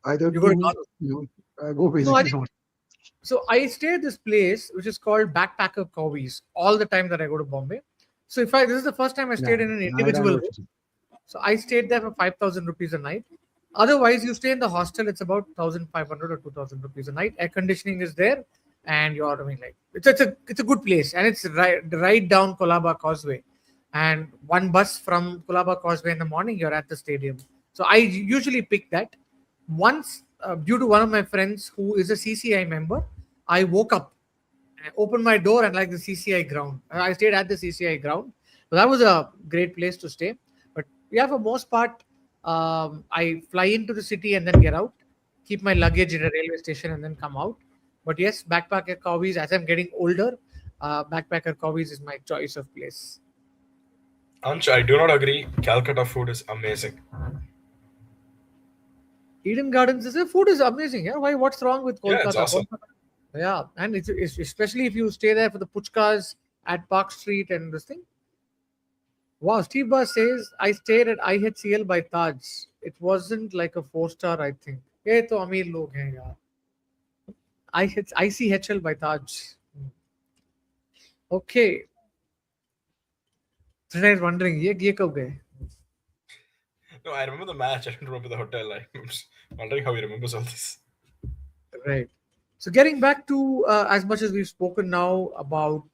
Speaker 3: either
Speaker 1: you go to
Speaker 3: to I go
Speaker 1: no, I
Speaker 3: basically
Speaker 1: think
Speaker 3: not.
Speaker 1: so. I stay at this place which is called Backpacker Covies all the time that I go to Bombay. So this is the first time I stayed in an
Speaker 3: I know
Speaker 1: individual
Speaker 3: what
Speaker 1: room.
Speaker 3: you're saying.
Speaker 1: So I stayed there for 5,000 rupees a night. Otherwise, you stay in the hostel, it's about 1,500 or 2,000 rupees a night. Air conditioning is there, and it's a good place, and it's right down Colaba Causeway, and one bus from Colaba Causeway in the morning, you're at the stadium. So I usually pick that. Once, due to one of my friends who is a CCI member, I woke up, I opened my door, and like the CCI ground, I stayed at the CCI ground. So that was a great place to stay. But Yeah, for most part, I fly into the city and then get out, keep my luggage at a railway station and then come out. But yes, backpacker cowies. As I'm getting older, backpacker cowies is my choice of place.
Speaker 2: Ansh, I do not agree. Calcutta food is amazing.
Speaker 1: Eden Gardens is food is amazing. Yeah, why? What's wrong with
Speaker 2: Yeah, it's
Speaker 1: Kolkata?
Speaker 2: awesome.
Speaker 1: Yeah, and it's especially if you stay there for the puchkas at Park Street and this thing. Wow, Steve Barr says I stayed at IHCL by Taj. It wasn't like a 4 star, I think. ये तो अमीर लोग हैं यार. ICHL by Taj. Okay. So I was wondering, ये कब गए?
Speaker 2: No, I remember the match. I don't remember the hotel. I'm just wondering how he remembers all this.
Speaker 1: Right. So getting back to as much as we've spoken now about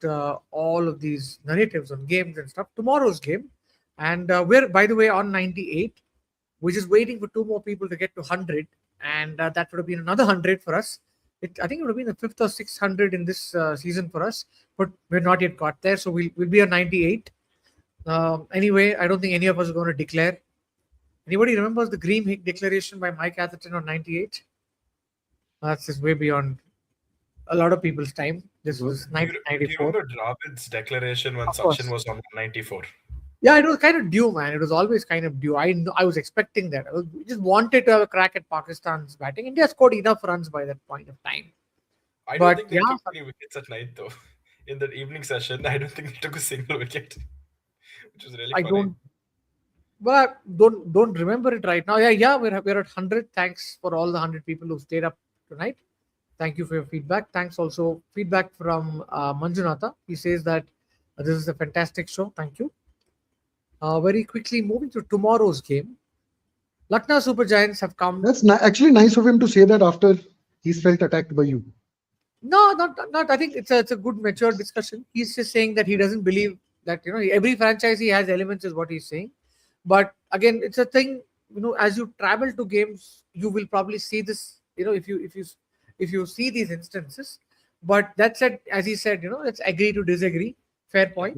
Speaker 1: all of these narratives on games and stuff, tomorrow's game, and we're by the way on 98. We're just waiting for two more people to get to 100, and that would have been another 100 for us. I think it would have been the fifth or 600 in this season for us, but we're not yet got there, so we'll be on 98. Anyway, I don't think any of us are going to declare. Anybody remembers the Green Hick declaration by Mike Atherton on 98? That's just way beyond a lot of people's time. This was
Speaker 2: Do you
Speaker 1: 1994.
Speaker 2: remember Dravid's declaration when
Speaker 1: Of
Speaker 2: Sachin
Speaker 1: course.
Speaker 2: was on 94?
Speaker 1: Yeah, it was kind of due, man. It was always kind of due. I was expecting that. We just wanted to have a crack at Pakistan's batting. India scored enough runs by that point of time.
Speaker 2: I don't
Speaker 1: But
Speaker 2: think they
Speaker 1: yeah,
Speaker 2: took any wickets at night, though. In that evening session, I don't think they took a single wicket, which was really
Speaker 1: I
Speaker 2: funny.
Speaker 1: don't. But don't remember it right now. Yeah. We're at 100. Thanks for all the 100 people who stayed up tonight. Thank you for your feedback. Thanks also feedback from Manjunatha. He says that this is a fantastic show. Thank you. Very quickly moving to tomorrow's game. Lucknow Super Giants have come.
Speaker 3: That's actually nice of him to say that after he's felt attacked by you.
Speaker 1: No, not. I think it's a good mature discussion. He's just saying that he doesn't believe that every franchise he has elements is what he's saying. But again, it's a thing. As you travel to games, you will probably see this. If you see these instances. But that said, as he said, let's agree to disagree. Fair point.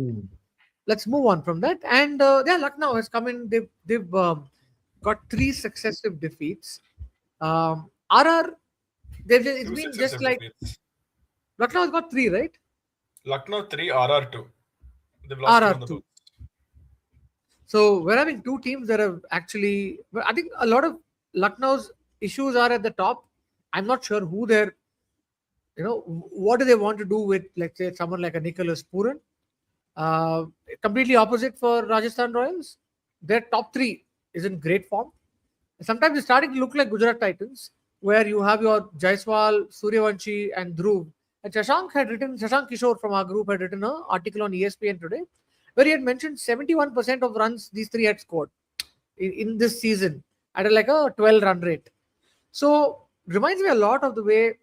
Speaker 1: Let's move on from that. And yeah, Lucknow has come in. They've got three successive defeats. RR, it's
Speaker 2: Two
Speaker 1: been just
Speaker 2: successive
Speaker 1: like
Speaker 2: defeats.
Speaker 1: Lucknow has got three, right?
Speaker 2: Lucknow 3, RR 2. They've lost two on the
Speaker 1: RR2.
Speaker 2: boat.
Speaker 1: So we're having two teams that have actually. But I think a lot of Lucknow's issues are at the top. I'm not sure who they're. What do they want to do with, let's say, someone like a Nicholas Puran? Completely opposite for Rajasthan Royals. Their top three is in great form. Sometimes it's starting to look like Gujarat Titans, where you have your Jaiswal, Suryavanshi, and Dhruv. And Shashank Kishore from our group had written an article on ESPN today, where he had mentioned 71% of runs these three had scored in this season at like a 12 run rate. So reminds me a lot of the way,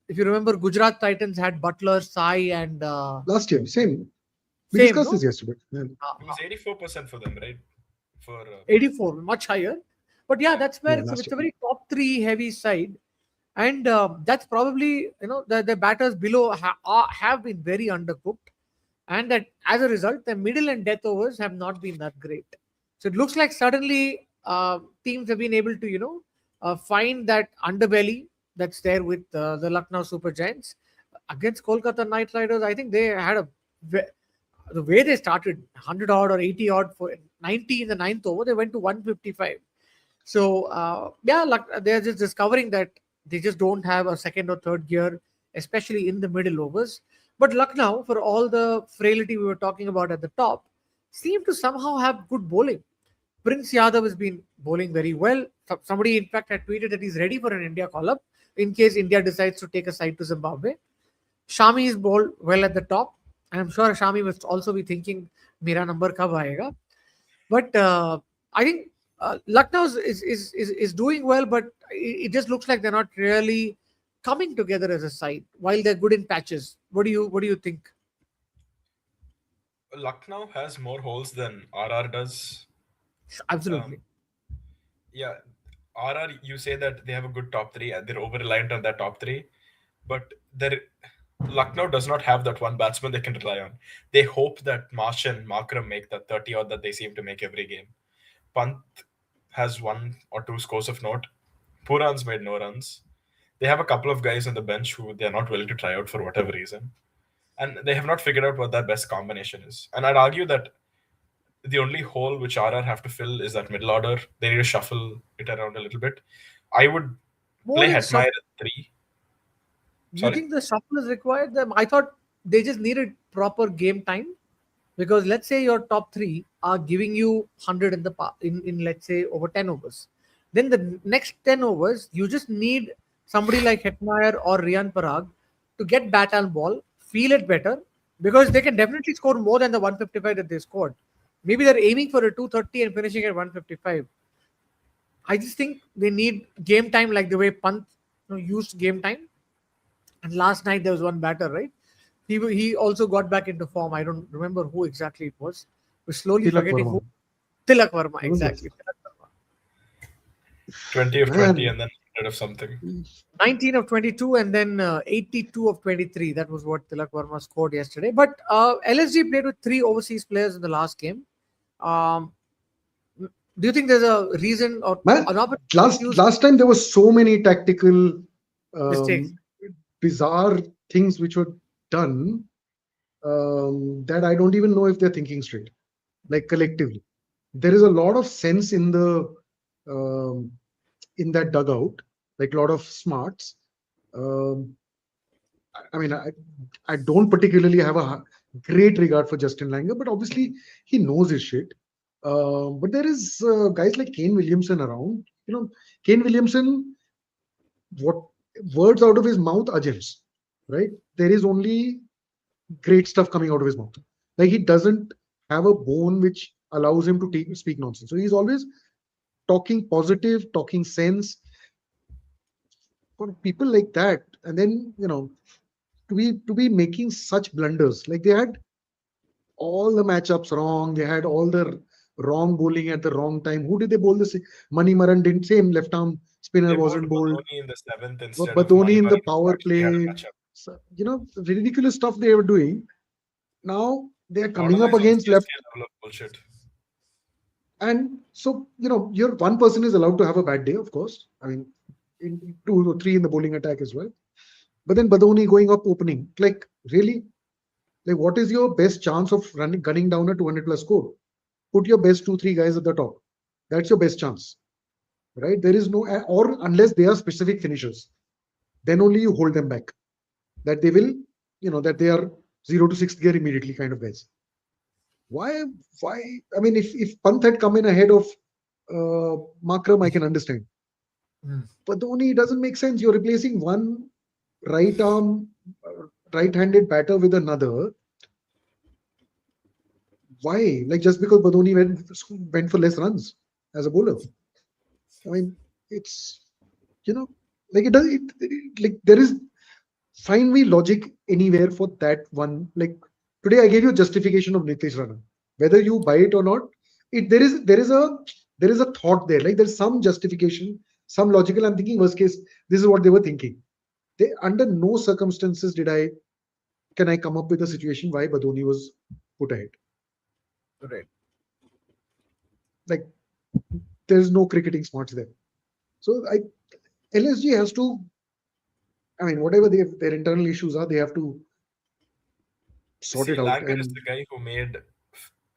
Speaker 1: if you remember, Gujarat Titans had Butler, Sai, and
Speaker 3: Last year, same. We
Speaker 1: same,
Speaker 3: discussed
Speaker 1: no?
Speaker 3: this yesterday. Yeah.
Speaker 2: It was 84% for them, right? For
Speaker 1: 84, much higher. But yeah, that's where
Speaker 3: Yeah,
Speaker 1: it's
Speaker 3: last
Speaker 1: a
Speaker 3: year.
Speaker 1: very top three heavy side. And that's probably, the batters below have been very undercooked. And that as a result, the middle and death overs have not been that great. So it looks like suddenly teams have been able to, find that underbelly that's there with the Lucknow Super Giants. Against Kolkata Knight Riders, I think they had the way they started 100 odd or 80 odd for 90 in the ninth over, they went to 155. So yeah, they're just discovering that they just don't have a second or third gear, especially in the middle overs. But Lucknow, for all the frailty we were talking about at the top, seem to somehow have good bowling. Prince Yadav has been bowling very well. Somebody, in fact, had tweeted that he's ready for an India call-up in case India decides to take a side to Zimbabwe. Shami is bowled well at the top, and I'm sure Shami must also be thinking, "Mera number kab aayega?" But I think Lucknow is doing well, but it just looks like they're not really coming together as a side. While they're good in patches, what do you think?
Speaker 2: Lucknow has more holes than RR does.
Speaker 1: Absolutely.
Speaker 2: Yeah, RR, you say that they have a good top three and they're over reliant on that top three, but Lucknow does not have that one batsman they can rely on. They hope that Marsh and Markram make that 30 odd that they seem to make every game. Pant has 1 or 2 scores of note. Puran's made no runs. They have a couple of guys on the bench who they are not willing to try out for whatever reason. And they have not figured out what their best combination is. And I'd argue that the only hole which RR have to fill is that middle order. They need to shuffle it around a little bit. I would
Speaker 1: More
Speaker 2: play
Speaker 1: than
Speaker 2: Hetmeyer
Speaker 1: shuffle,
Speaker 2: at 3.
Speaker 1: you
Speaker 2: Sorry?
Speaker 1: think the shuffle is required? I thought they just needed proper game time, because let's say your top three are giving you 100 in in let's say over 10 overs. Then the next 10 overs, you just need somebody like Hetmeyer or Riyan Parag to get bat and ball, feel it better, because they can definitely score more than the 155 that they scored. Maybe they're aiming for a 230 and finishing at 155. I just think they need game time like the way Pant used game time. And last night there was one batter, right? He also got back into form. I don't remember who exactly it was. We're slowly
Speaker 3: Tilak
Speaker 1: forgetting
Speaker 3: Verma.
Speaker 1: who. Tilak Verma,
Speaker 3: What was
Speaker 1: exactly.
Speaker 3: it?
Speaker 1: Tilak Verma.
Speaker 2: 20 of 20
Speaker 3: Man.
Speaker 2: and then 100 of something.
Speaker 1: 19 of 22 and then 82 of 23. That was what Tilak Verma scored yesterday. But LSG played with 3 overseas players in the last game. Do you think there's a reason or
Speaker 3: Man,
Speaker 1: an opportunity to use
Speaker 3: last time there were so many tactical
Speaker 1: mistakes?
Speaker 3: bizarre things which were done that I don't even know if they're thinking straight, like collectively. There is a lot of sense in the in that dugout, like a lot of smarts. I mean, I don't particularly have a great regard for Justin Langer, but obviously he knows his shit. But there is guys like Kane Williamson around. You know, Kane Williamson, what words out of his mouth are gems, right? There is only great stuff coming out of his mouth. Like, he doesn't have a bone which allows him to speak nonsense. So he's always talking positive, talking sense. For people like that, and then to be making such blunders, like they had all the matchups wrong, they had all the wrong bowling at the wrong time. Who did they bowl this? Mani Maran didn't, same left arm spinner
Speaker 2: They bowled
Speaker 3: wasn't bowled.
Speaker 2: Badoni in the 7th instead
Speaker 3: But
Speaker 2: of
Speaker 3: Dhoni in the
Speaker 2: Manimaran, who
Speaker 3: power
Speaker 2: actually had a
Speaker 3: play,
Speaker 2: matchup.
Speaker 3: so, ridiculous stuff they were doing. Now they are coming up
Speaker 2: Organize on
Speaker 3: against
Speaker 2: CSK
Speaker 3: left,
Speaker 2: level of bullshit.
Speaker 3: and so your one person is allowed to have a bad day, of course. I mean, in 2 or 3 in the bowling attack as well. But then Badoni going up opening, like really, like what is your best chance of gunning down a 200 plus score? Put your best 2-3 guys at the top. That's your best chance, right? There is no, or unless they are specific finishers, then only you hold them back. That they will, that they are 0 to 6th gear immediately kind of guys. Why? I mean, if Pant had come in ahead of Markram, I can understand. But Dhoni, doesn't make sense. You're replacing one right arm, right-handed batter with another. Why? Like, just because Badoni went for less runs as a bowler. I mean, it's like it does. Like there is, find me logic anywhere for that one. Like today, I gave you a justification of Nitish Rana. Whether you buy it or not, there is a thought there. Like there's some justification, some logical. I'm thinking worst case, this is what they were thinking. They, under no circumstances can I come up with a situation why Badoni was put ahead.
Speaker 1: Right.
Speaker 3: Like there's no cricketing smarts there. So LSG has to, I mean, whatever their internal issues are, they have to sort it out.
Speaker 2: Langer
Speaker 3: And
Speaker 2: is the guy who made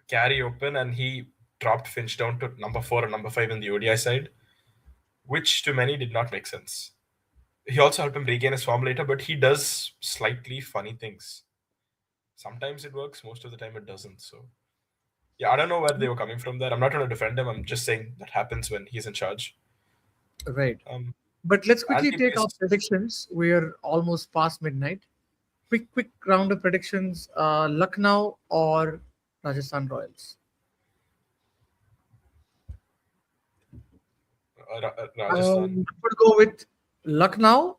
Speaker 2: Carey open, and he dropped Finch down to number 4 and number 5 in the ODI side, which to many did not make sense. He also helped him regain his form later, but he does slightly funny things. Sometimes it works, most of the time it doesn't. So yeah, I don't know where they were coming from there. I'm not trying to defend him. I'm just saying that happens when he's in charge.
Speaker 1: Right. But let's quickly take our
Speaker 2: Anti-based.
Speaker 1: predictions. We're almost past midnight. Quick round of predictions. Lucknow or Rajasthan Royals?
Speaker 2: Rajasthan.
Speaker 1: I'm going to go with Lucknow.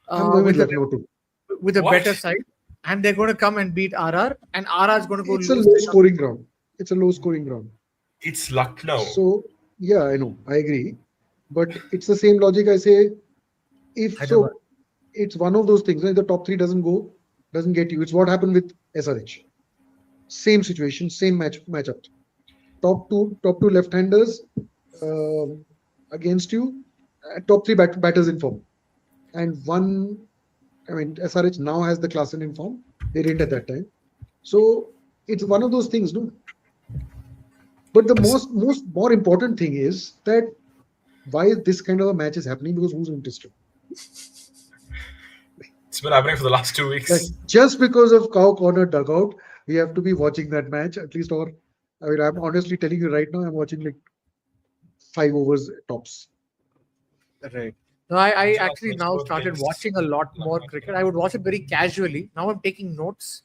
Speaker 3: I'm going with
Speaker 1: a-
Speaker 3: Lucknow too.
Speaker 1: with a
Speaker 2: What?
Speaker 1: better side, and they're going to come and beat RR, and RR is going to go
Speaker 3: It's a
Speaker 1: lose.
Speaker 3: low scoring ground. It's a low scoring ground.
Speaker 2: It's Lucknow.
Speaker 3: So yeah, I know, I agree, but it's the same logic. I say, if so,
Speaker 1: Hyderabad.
Speaker 3: it's one of those things. If the top 3 doesn't go, doesn't get you. It's what happened with SRH. Same situation, same matchup. Top two left-handers against you, top three batters in form, and one. I mean, SRH now has the class in form. They didn't at that time. So it's one of those things, no. But the more important thing is that why this kind of a match is happening, because who's interested?
Speaker 2: It's been happening for the last 2 weeks.
Speaker 3: Like, just because of cow corner dugout, we have to be watching that match at least. Or I mean, I'm honestly telling you right now, I'm watching like 5 overs tops.
Speaker 1: Right. No, I actually now started watching a lot more cricket. I would watch it very casually. Now I'm taking notes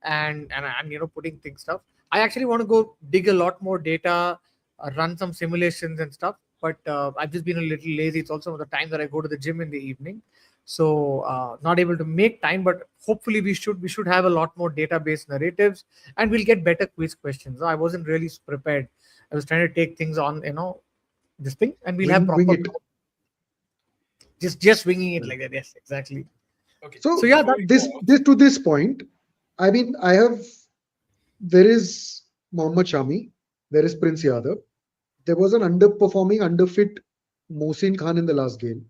Speaker 1: and putting stuff. I actually want to go dig a lot more data, run some simulations and stuff. But I've just been a little lazy. It's also the time that I go to the gym in the evening, so not able to make time. But hopefully we should have a lot more database narratives, and we'll get better quiz questions. I wasn't really prepared. I was trying to take things on, this thing, and we'll have proper. Just winging it like that. Yes, exactly.
Speaker 2: Okay.
Speaker 3: So yeah, this point, I mean, there is Mohammad Shami, there is Prince Yadav. There was an underperforming, underfit Mohsin Khan in the last game,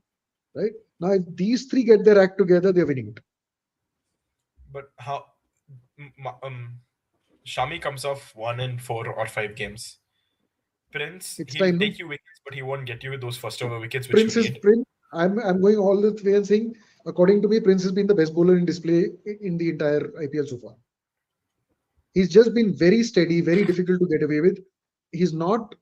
Speaker 3: right? Now, if these three get their act together, they're winning it.
Speaker 2: But how? Shami comes off 1 in 4 or 5 games. Prince, he'll take you wickets, but he won't get you those first over wickets. Which
Speaker 3: Prince. I'm going all the way and saying, according to me, Prince has been the best bowler in display in the entire IPL so far. He's just been very steady, very difficult to get away with. He's not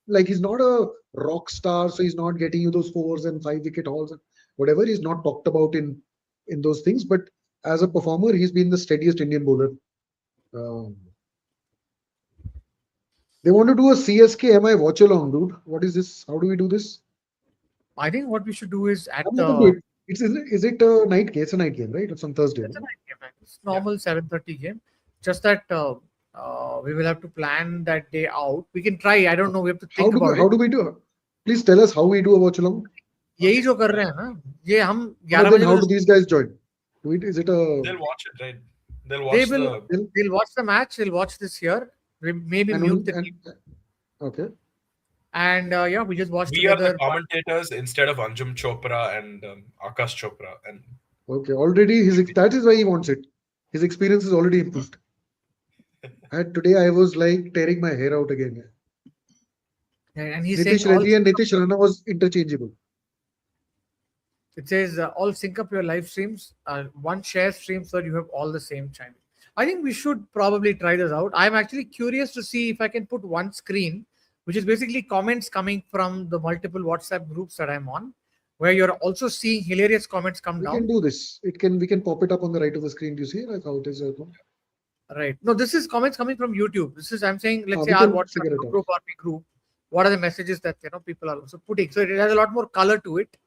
Speaker 3: a rock star, so he's not getting you those 4s and 5-wicket hauls and whatever. He's not talked about in those things, but as a performer, he's been the steadiest Indian bowler. They want to do a CSK MI watch along, dude. What is this? How do we do this?
Speaker 1: I think what we should do is
Speaker 3: is it a night game? It's a night game, right? It's on Thursday.
Speaker 1: It's a night game. It's normal 7:30 game. Just that we will have to plan that day out. We can try. I don't know. We have to think about it.
Speaker 3: How do we do it? Please tell us how we do a watch along.
Speaker 1: यही जो कर रहे हैं ना, ये हम
Speaker 3: 11 बजे. How do these guys join? Is it a?
Speaker 2: They'll watch it, right?
Speaker 1: They'll watch the match. They'll watch this here. Maybe mute the team.
Speaker 3: Okay.
Speaker 1: And we just watched.
Speaker 2: We are the commentators instead of Anjum Chopra and Akash Chopra. And
Speaker 3: okay, already that is why he wants it. His experience is already improved. And today I was like tearing my hair out again.
Speaker 1: And he's
Speaker 3: Nitish
Speaker 1: saying
Speaker 3: Reddy and Nitish Rana was interchangeable.
Speaker 1: It says all sync up your live streams. One share stream so that you have all the same channel. I think we should probably try this out. I'm actually curious to see if I can put one screen, which is basically comments coming from the multiple WhatsApp groups that I'm on, where you're also seeing hilarious comments come down.
Speaker 3: We can do this. We can pop it up on the right of the screen. Do you see like how it is?
Speaker 1: Right. No, this is comments coming from YouTube. I'm saying, let's say our WhatsApp group, RP group. What are the messages that people are also putting? So it has a lot more color to it.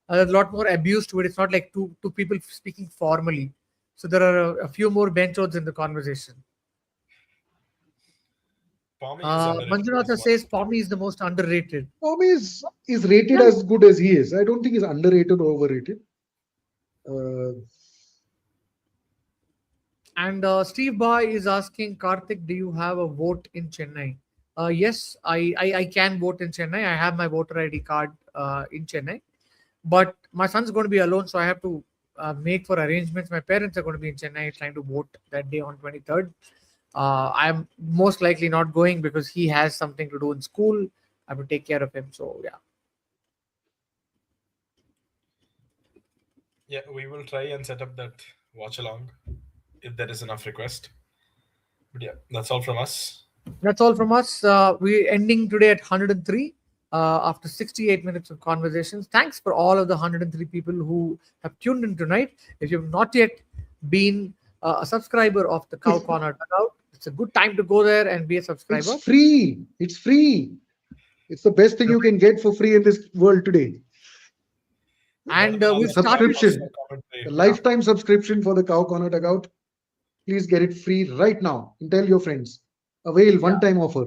Speaker 1: There's a lot more abuse to it. It's not like two people speaking formally. So there are a few more benchods in the conversation. Manjunath says Pommy is the most underrated.
Speaker 3: Pommy is rated as good as he is. I don't think he's underrated or overrated.
Speaker 1: And Steve Bhai is asking, Karthik, do you have a vote in Chennai? Yes, I can vote in Chennai. I have my voter ID card in Chennai. But my son's going to be alone, so I have to make for arrangements. My parents are going to be in Chennai trying to vote that day on 23rd. I'm most likely not going because he has something to do in school. I have to take care of him. So, yeah.
Speaker 2: Yeah, we will try and set up that watch along if there is enough request. But yeah, that's all from us.
Speaker 1: That's all from us. We're ending today at 103 after 68 minutes of conversations. Thanks for all of the 103 people who have tuned in tonight. If you have not yet been a subscriber of the Cow Corner Dugout, it's a good time to go there and be a subscriber.
Speaker 3: It's free. It's free. It's the best thing you can get for free in this world today.
Speaker 1: And we've
Speaker 3: subscription, a lifetime subscription for the Cow Corner Dugout. Please get it free right now and tell your friends. Avail one-time offer.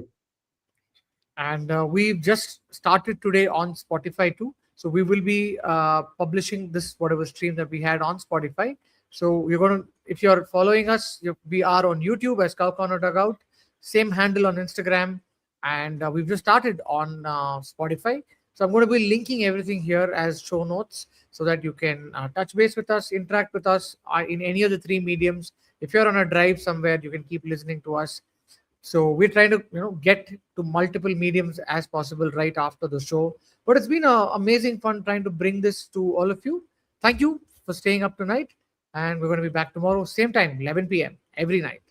Speaker 1: And we've just started today on Spotify too. So we will be publishing this whatever stream that we had on Spotify. So we're going to, if you're following us, we are on YouTube as Cow Corner Dugout, same handle on Instagram, and we've just started on Spotify. So I'm going to be linking everything here as show notes so that you can touch base with us, interact with us in any of the three mediums. If you're on a drive somewhere, you can keep listening to us. So we're trying to get to multiple mediums as possible right after the show. But it's been amazing fun trying to bring this to all of you. Thank you for staying up tonight, and we're going to be back tomorrow, same time, 11 p.m. every night.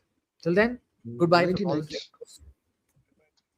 Speaker 1: Till then, goodbye from
Speaker 3: Nighty
Speaker 1: all the
Speaker 3: night.
Speaker 1: Flamingos.